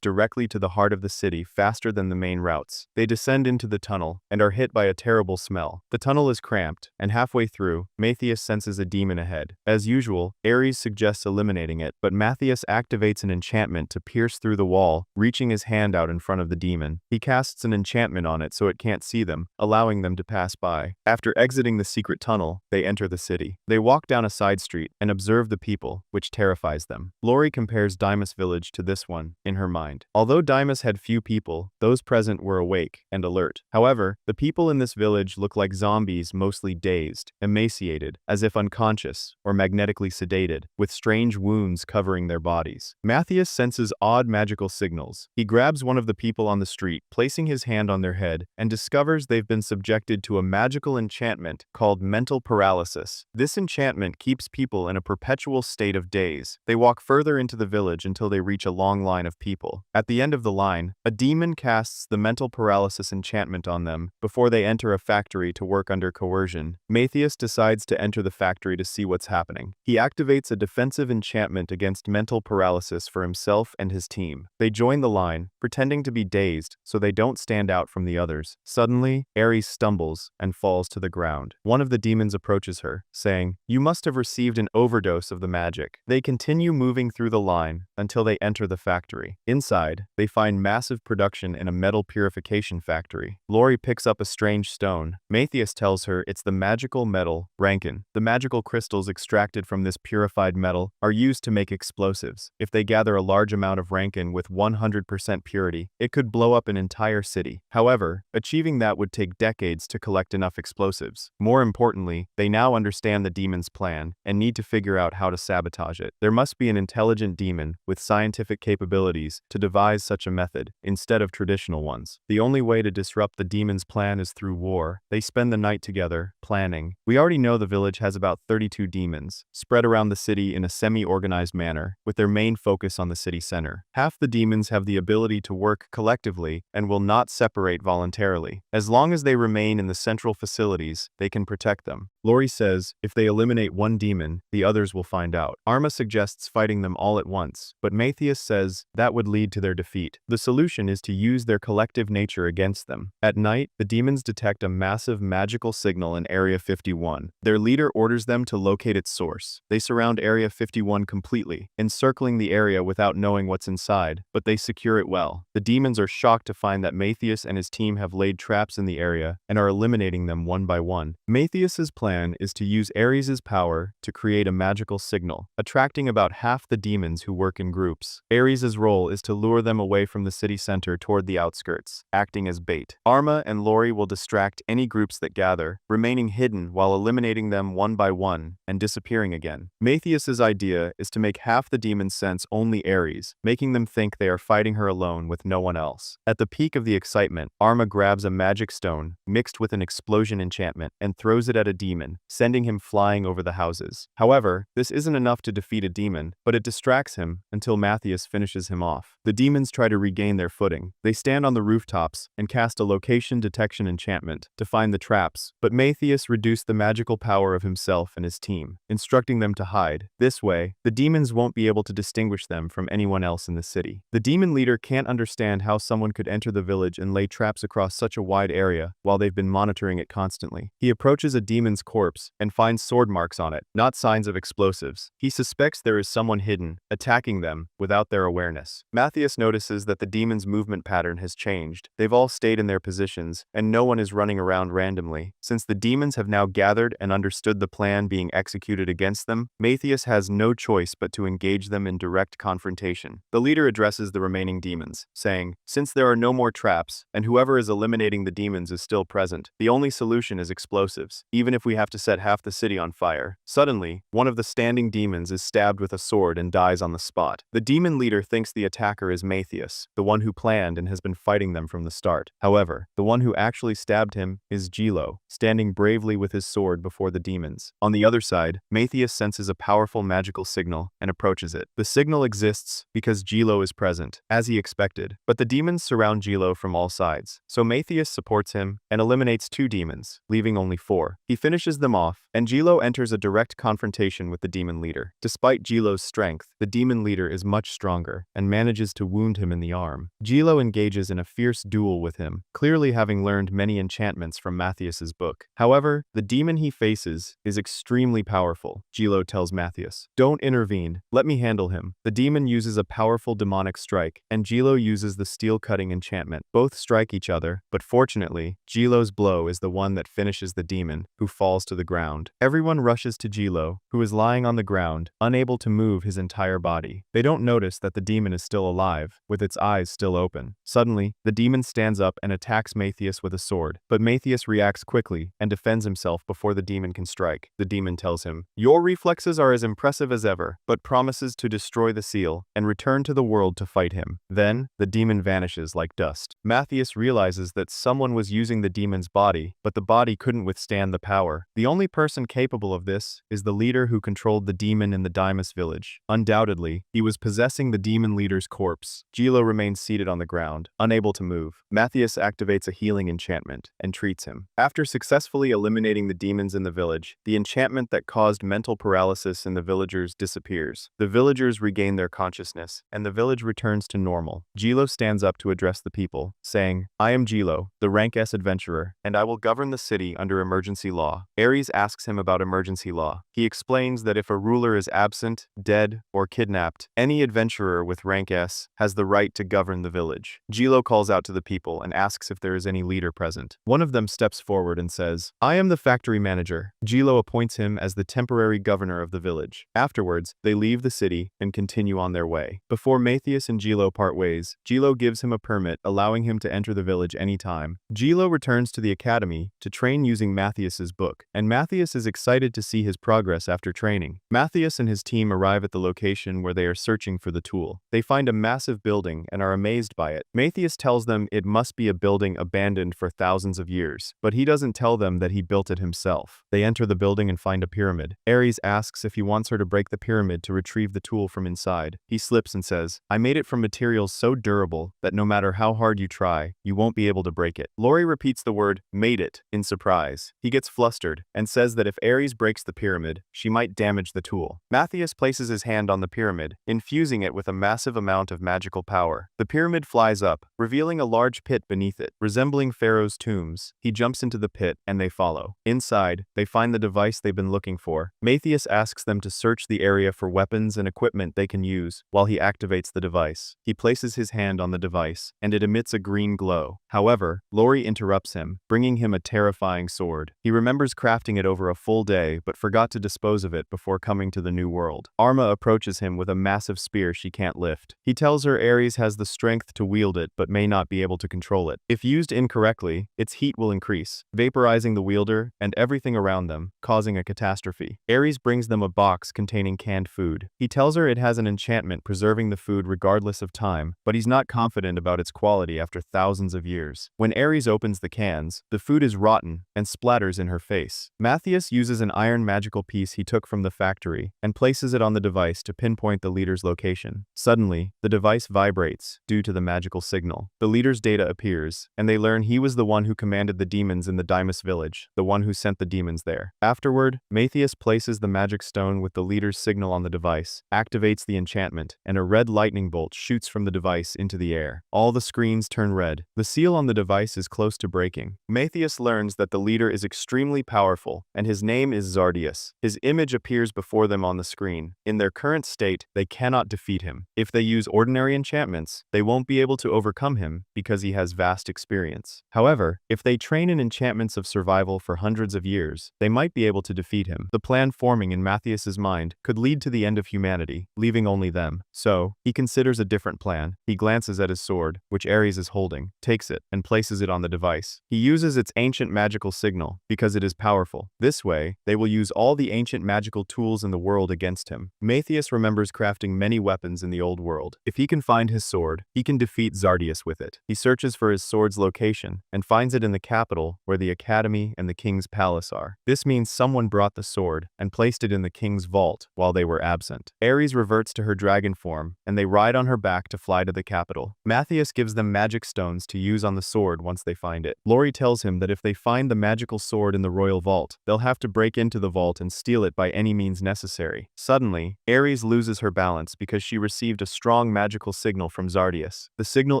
Speaker 1: directly to the heart of the city faster than the main routes. They descend into the tunnel and are hit by a terrible smell. The tunnel is cramped, and halfway through, Matthias senses a demon ahead. As usual, Ares suggests eliminating it, but Matthias activates an enchantment to pierce through the wall, reaching his hand out in front of the demon. He casts an enchantment on it so it can't see them, allowing them to pass by. After exiting the secret tunnel, they enter the city. They walk down a side street and observe the people, which terrifies them. Lori compares Dymas village to this one, in her mind. Although Dymas had few people, those present were awake and alert. However, the people in this village look like zombies, mostly dazed, emaciated, as if unconscious, or magnetically sedated, with strange wounds covering their bodies. Matthias senses odd magical signals. He grabs one of the people on the street, placing his hand on their head, and discovers they've been subjected to a magical enchantment called mental paralysis. This enchantment keeps people in a perpetual state of daze. They walk further into the village until they reach a long line of of people. At the end of the line, a demon casts the mental paralysis enchantment on them before they enter a factory to work under coercion. Matthias decides to enter the factory to see what's happening. He activates a defensive enchantment against mental paralysis for himself and his team. They join the line, pretending to be dazed so they don't stand out from the others. Suddenly, Ares stumbles and falls to the ground. One of the demons approaches her, saying, "You must have received an overdose of the magic." They continue moving through the line until they enter the factory. Inside, they find massive production in a metal purification factory. Lori picks up a strange stone. Matthias tells her it's the magical metal, rankin. The magical crystals extracted from this purified metal are used to make explosives. If they gather a large amount of rankin with 100% purity, it could blow up an entire city. However, achieving that would take decades to collect enough explosives. More importantly, they now understand the demon's plan and need to figure out how to sabotage it. There must be an intelligent demon with scientific capabilities to devise such a method, instead of traditional ones. The only way to disrupt the demon's plan is through war. They spend the night together, planning. We already know the village has about 32 demons, spread around the city in a semi-organized manner, with their main focus on the city center. Half the demons have the ability to work collectively and will not separate voluntarily. As long as they remain in the central facilities, they can protect them. Lori says, if they eliminate one demon, the others will find out. Arma suggests fighting them all at once, but Matthias says that would lead to their defeat. The solution is to use their collective nature against them. At night, the demons detect a massive magical signal in Area 51. Their leader orders them to locate its source. They surround Area 51 completely, encircling the area without knowing what's inside, but they secure it well. The demons are shocked to find that Matthias and his team have laid traps in the area and are eliminating them one by one. Matthias's plan is to use Ares's power to create a magical signal, attracting about half the demons who work in groups. Ares's role is to lure them away from the city center toward the outskirts, acting as bait. Arma and Lori will distract any groups that gather, remaining hidden while eliminating them one by one and disappearing again. Matthias's idea is to make half the demons sense only Ares, making them think they are fighting her alone with no one else. At the peak of the excitement, Arma grabs a magic stone, mixed with an explosion enchantment, and throws it at a demon, sending him flying over the houses. However, this isn't enough to defeat a demon, but it distracts him until Matthias finishes him off. The demons try to regain their footing. They stand on the rooftops and cast a location detection enchantment to find the traps, but Matthias reduced the magical power of himself and his team, instructing them to hide. This way, the demons won't be able to distinguish them from anyone else in the city. The demon leader can't understand how someone could enter the village and lay traps across such a wide area while they've been monitoring it constantly. He approaches a demon's corpse and finds sword marks on it, not signs of explosives. He suspects there is someone hidden, attacking them without their awareness. Matthias notices that the demon's movement pattern has changed. They've all stayed in their positions, and no one is running around randomly. Since the demons have now gathered and understood the plan being executed against them, Matthias has no choice but to engage them in direct confrontation. The leader addresses the remaining demons, saying, since there are no more traps, and whoever is eliminating the demons is still present, the only solution is explosives, even if we have to set half the city on fire. Suddenly, one of the standing demons is stabbed with a sword and dies on the spot. The demon leader thinks the attacker is Matthias, the one who planned and has been fighting them from the start. However, the one who actually stabbed him is Gilo, standing bravely with his sword before the demons. On the other side, Matthias senses a powerful magical signal and approaches it. The signal exists because Gilo is present, as he expected, but the demons surround Gilo from all sides, so Matthias supports him and eliminates 2 demons, leaving only 4. He finishes them off, and Gilo enters a direct confrontation with the demon leader. Despite Gilo's strength, the demon leader is much stronger and manages to wound him in the arm. Gilo engages in a fierce duel with him, clearly having learned many enchantments from Matthias's book. However, the demon he faces is extremely powerful. Gilo tells Matthias, "Don't intervene, let me handle him." The demon uses a powerful demonic strike, and Gilo uses the steel-cutting enchantment. Both strike each other, but fortunately, Gilo's blow is the one that finishes the demon, who falls to the ground. Everyone rushes to Gilo, who is lying on the ground, unable to move his entire body. They don't notice that the demon is still alive, with its eyes still open. Suddenly, the demon stands up and attacks Matthias with a sword, but Matthias reacts quickly and defends himself before the demon can strike. The demon tells him, "Your reflexes are as impressive as ever," but promises to destroy the seal and return to the world to fight him. Then, the demon vanishes like dust. Matthias realizes that someone was using the demon's body, but the body couldn't withstand the power. The only person person capable of this is the leader who controlled the demon in the Dymas village. Undoubtedly, he was possessing the demon leader's corpse. Gilo remains seated on the ground, unable to move. Matthias activates a healing enchantment and treats him. After successfully eliminating the demons in the village, the enchantment that caused mental paralysis in the villagers disappears. The villagers regain their consciousness, and the village returns to normal. Gilo stands up to address the people, saying, "I am Gilo, the rank S adventurer, and I will govern the city under emergency law." Ares asks him about emergency law. He explains that if a ruler is absent, dead, or kidnapped, any adventurer with rank S has the right to govern the village. Gilo calls out to the people and asks if there is any leader present. One of them steps forward and says, "I am the factory manager." Gilo appoints him as the temporary governor of the village. Afterwards, they leave the city and continue on their way. Before Matthias and Gilo part ways, Gilo gives him a permit allowing him to enter the village anytime. Gilo returns to the academy to train using Matthias's book, and Matthias is excited to see his progress after training. Matthias and his team arrive at the location where they are searching for the tool. They find a massive building and are amazed by it. Matthias tells them it must be a building abandoned for thousands of years, but he doesn't tell them that he built it himself. They enter the building and find a pyramid. Ares asks if he wants her to break the pyramid to retrieve the tool from inside. He slips and says, "I made it from materials so durable that no matter how hard you try, you won't be able to break it." Lori repeats the word "made it" in surprise. He gets flustered and says that if Ares breaks the pyramid, she might damage the tool. Matthias places his hand on the pyramid, infusing it with a massive amount of magical power. The pyramid flies up, revealing a large pit beneath it, resembling pharaoh's tombs. He jumps into the pit and they follow. Inside, they find the device they've been looking for. Matthias asks them to search the area for weapons and equipment they can use while he activates the device. He places his hand on the device, and it emits a green glow. However, Lori interrupts him, bringing him a terrifying sword. He remembers crafting it over a full day, but forgot to dispose of it before coming to the new world. Arma approaches him with a massive spear she can't lift. He tells her Ares has the strength to wield it, but may not be able to control it. If used incorrectly, its heat will increase, vaporizing the wielder and everything around them, causing a catastrophe. Ares brings them a box containing canned food. He tells her it has an enchantment preserving the food regardless of time, but he's not confident about its quality after thousands of years. When Ares opens the cans, the food is rotten and splatters in her face. Matthias uses an iron magical piece he took from the factory and places it on the device to pinpoint the leader's location. Suddenly, the device vibrates due to the magical signal. The leader's data appears, and they learn he was the one who commanded the demons in the Dymas village, the one who sent the demons there. Afterward, Matthias places the magic stone with the leader's signal on the device, activates the enchantment, and a red lightning bolt shoots from the device into the air. All the screens turn red. The seal on the device is close to breaking. Matthias learns that the leader is extremely powerful, and his name is Zardius. His image appears before them on the screen. In their current state, they cannot defeat him. If they use ordinary enchantments, they won't be able to overcome him because he has vast experience. However, if they train in enchantments of survival for hundreds of years, they might be able to defeat him. The plan forming in Matthias's mind could lead to the end of humanity, leaving only them. So, he considers a different plan. He glances at his sword, which Ares is holding, takes it, and places it on the device. He uses its ancient magical signal because it is powerful. This way, they will use all the ancient magical tools in the world against him. Matthias remembers crafting many weapons in the old world. If he can find his sword, he can defeat Zardius with it. He searches for his sword's location and finds it in the capital where the academy and the king's palace are. This means someone brought the sword and placed it in the king's vault while they were absent. Ares reverts to her dragon form, and they ride on her back to fly to the capital. Matthias gives them magic stones to use on the sword once they find it. Lori tells him that if they find the magical sword in the royal vault, they'll have to break into the vault and steal it by any means necessary. Suddenly, Ares loses her balance because she received a strong magical signal from Zardius. The signal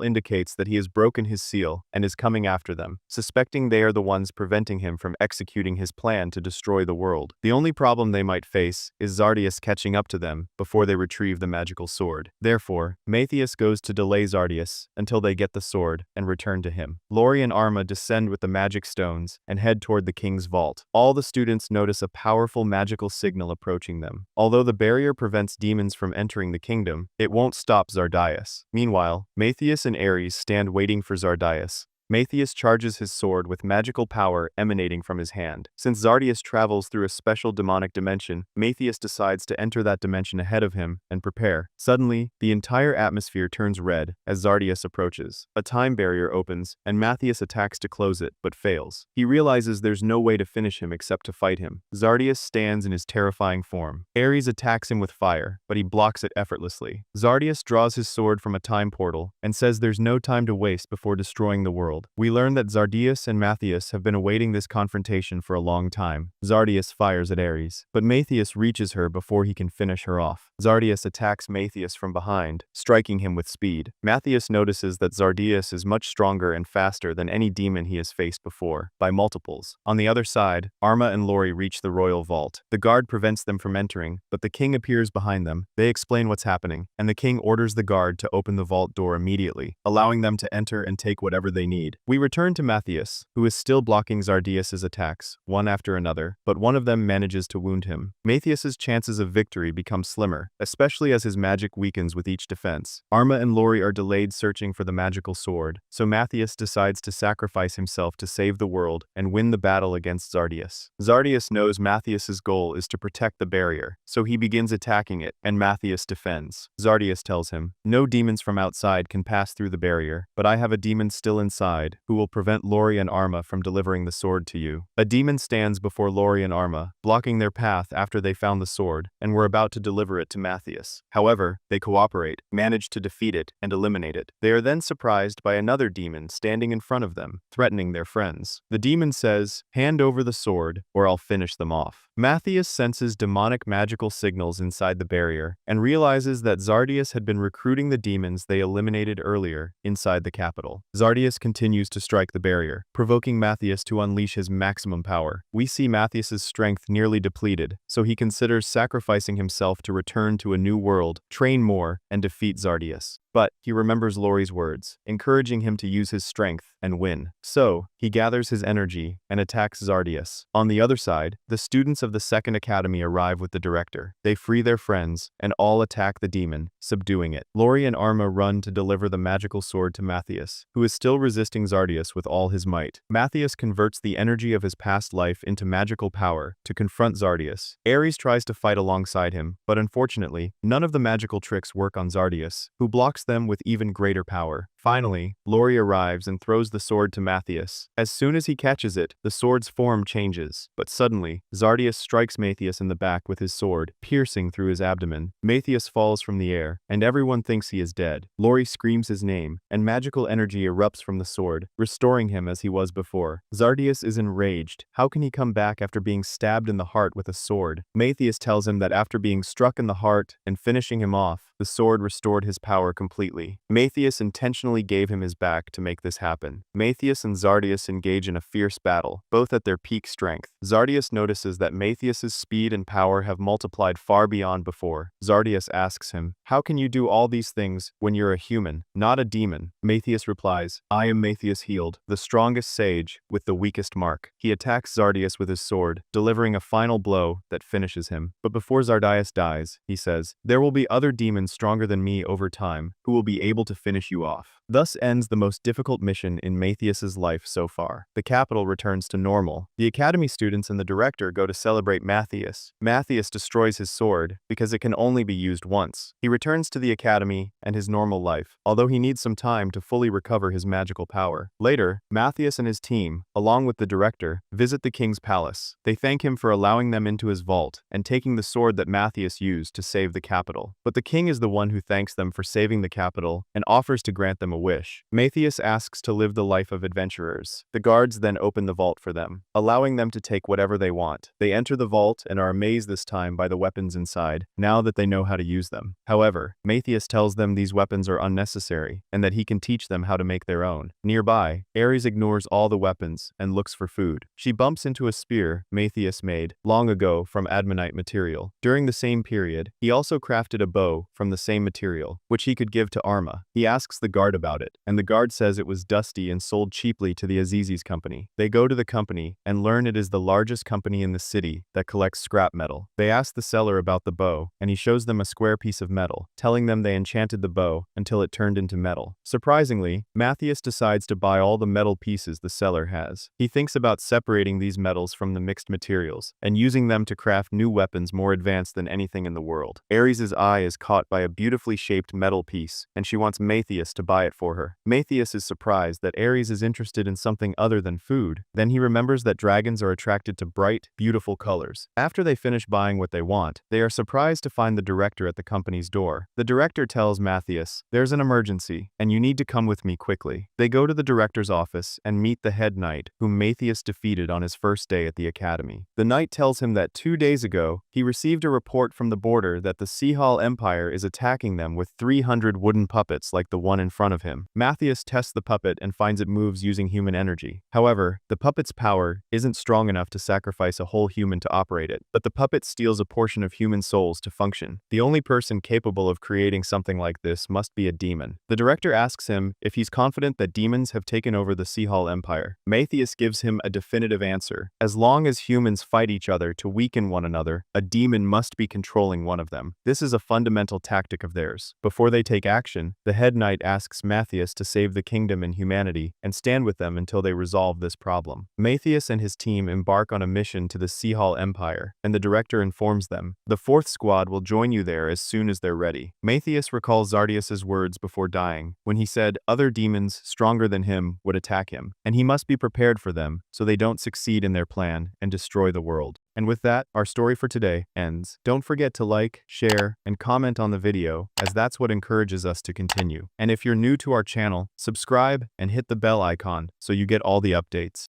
Speaker 1: indicates that he has broken his seal and is coming after them, suspecting they are the ones preventing him from executing his plan to destroy the world. The only problem they might face is Zardius catching up to them before they retrieve the magical sword. Therefore, Matthias goes to delay Zardius until they get the sword and return to him. Lori and Arma descend with the magic stones and head toward the king's vault. All the students notice a powerful magical signal approaching them. Although the barrier prevents demons from entering the kingdom, it won't stop Zardius. Meanwhile, Matthias and Ares stand waiting for Zardius. Matthias charges his sword with magical power emanating from his hand. Since Zardius travels through a special demonic dimension, Matthias decides to enter that dimension ahead of him and prepare. Suddenly, the entire atmosphere turns red as Zardius approaches. A time barrier opens, and Matthias attacks to close it, but fails. He realizes there's no way to finish him except to fight him. Zardius stands in his terrifying form. Ares attacks him with fire, but he blocks it effortlessly. Zardius draws his sword from a time portal and says there's no time to waste before destroying the world. We learn that Zardius and Matthias have been awaiting this confrontation for a long time. Zardius fires at Ares, but Matthias reaches her before he can finish her off. Zardius attacks Matthias from behind, striking him with speed. Matthias notices that Zardius is much stronger and faster than any demon he has faced before, by multiples. On the other side, Arma and Lori reach the royal vault. The guard prevents them from entering, but the king appears behind them. They explain what's happening, and the king orders the guard to open the vault door immediately, allowing them to enter and take whatever they need. We return to Matthias, who is still blocking Zardius's attacks, one after another, but one of them manages to wound him. Matthias's chances of victory become slimmer, especially as his magic weakens with each defense. Arma and Lori are delayed searching for the magical sword, so Matthias decides to sacrifice himself to save the world and win the battle against Zardius. Zardius knows Matthias's goal is to protect the barrier, so he begins attacking it, and Matthias defends. Zardius tells him, "No demons from outside can pass through the barrier, but I have a demon still inside who will prevent Lori and Arma from delivering the sword to you." A demon stands before Lori and Arma, blocking their path after they found the sword and were about to deliver it to Matthias. However, they cooperate, manage to defeat it, and eliminate it. They are then surprised by another demon standing in front of them, threatening their friends. The demon says, "Hand over the sword, or I'll finish them off." Matthias senses demonic magical signals inside the barrier and realizes that Zardius had been recruiting the demons they eliminated earlier inside the capital. Zardius continues to strike the barrier, provoking Matthias to unleash his maximum power. We see Matthias's strength nearly depleted, so he considers sacrificing himself to return to a new world, train more, and defeat Zardius. But he remembers Lori's words, encouraging him to use his strength and win. So, he gathers his energy and attacks Zardius. On the other side, the students of the Second Academy arrive with the director. They free their friends and all attack the demon, subduing it. Lori and Arma run to deliver the magical sword to Matthias, who is still resisting Zardius with all his might. Matthias converts the energy of his past life into magical power to confront Zardius. Ares tries to fight alongside him, but unfortunately, none of the magical tricks work on Zardius, who blocks them with even greater power. Finally, Lori arrives and throws the sword to Matthias. As soon as he catches it, the sword's form changes, but suddenly, Zardius strikes Matthias in the back with his sword, piercing through his abdomen. Matthias falls from the air, and everyone thinks he is dead. Lori screams his name, and magical energy erupts from the sword, restoring him as he was before. Zardius is enraged. How can he come back after being stabbed in the heart with a sword? Matthias tells him that after being struck in the heart and finishing him off, the sword restored his power completely. Matthias intentionally gave him his back to make this happen. Matthias and Zardius engage in a fierce battle, both at their peak strength. Zardius notices that Matthias's speed and power have multiplied far beyond before. Zardius asks him, "How can you do all these things when you're a human, not a demon?" Matthias replies, "I am Matthias Healed, the strongest sage with the weakest mark." He attacks Zardius with his sword, delivering a final blow that finishes him. But before Zardius dies, he says, "There will be other demons stronger than me over time who will be able to finish you off." Thus ends the most difficult mission in Matthias's life so far. The capital returns to normal. The academy students and the director go to celebrate Matthias. Matthias destroys his sword because it can only be used once. He returns to the academy and his normal life, although he needs some time to fully recover his magical power. Later, Matthias and his team, along with the director, visit the king's palace. They thank him for allowing them into his vault and taking the sword that Matthias used to save the capital. But the king is the one who thanks them for saving the capital and offers to grant them a wish. Matthias asks to live the life of adventurers. The guards then open the vault for them, allowing them to take whatever they want. They enter the vault and are amazed this time by the weapons inside, now that they know how to use them. However, Matthias tells them these weapons are unnecessary and that he can teach them how to make their own. Nearby, Ares ignores all the weapons and looks for food. She bumps into a spear Matthias made long ago from adamantite material. During the same period, he also crafted a bow from the same material, which he could give to Arma. He asks the guard about about it, and the guard says it was dusty and sold cheaply to the Azizi's company. They go to the company and learn it is the largest company in the city that collects scrap metal. They ask the seller about the bow, and he shows them a square piece of metal, telling them they enchanted the bow until it turned into metal. Surprisingly, Matthias decides to buy all the metal pieces the seller has. He thinks about separating these metals from the mixed materials and using them to craft new weapons more advanced than anything in the world. Ares' eye is caught by a beautifully shaped metal piece, and she wants Matthias to buy it for her. Matthias is surprised that Ares is interested in something other than food. Then he remembers that dragons are attracted to bright, beautiful colors. After they finish buying what they want, they are surprised to find the director at the company's door. The director tells Matthias, "There's an emergency, and you need to come with me quickly." They go to the director's office and meet the head knight, whom Matthias defeated on his first day at the academy. The knight tells him that 2 days ago, he received a report from the border that the Sihal Empire is attacking them with 300 wooden puppets like the one in front of him. Matthias tests the puppet and finds it moves using human energy. However, the puppet's power isn't strong enough to sacrifice a whole human to operate it, but the puppet steals a portion of human souls to function. The only person capable of creating something like this must be a demon. The director asks him if he's confident that demons have taken over the Sihal Empire. Matthias gives him a definitive answer. As long as humans fight each other to weaken one another, a demon must be controlling one of them. This is a fundamental tactic of theirs. Before they take action, the head knight asks Matthias to save the kingdom and humanity and stand with them until they resolve this problem. Matthias and his team embark on a mission to the Sihal Empire, and the director informs them, "The 4th squad will join you there as soon as they're ready." Matthias recalls Zardias's words before dying, when he said other demons stronger than him would attack him, and he must be prepared for them so they don't succeed in their plan and destroy the world. And with that, our story for today ends. Don't forget to like, share, and comment on the video, as that's what encourages us to continue. And if you're new to our channel, subscribe and hit the bell icon so you get all the updates.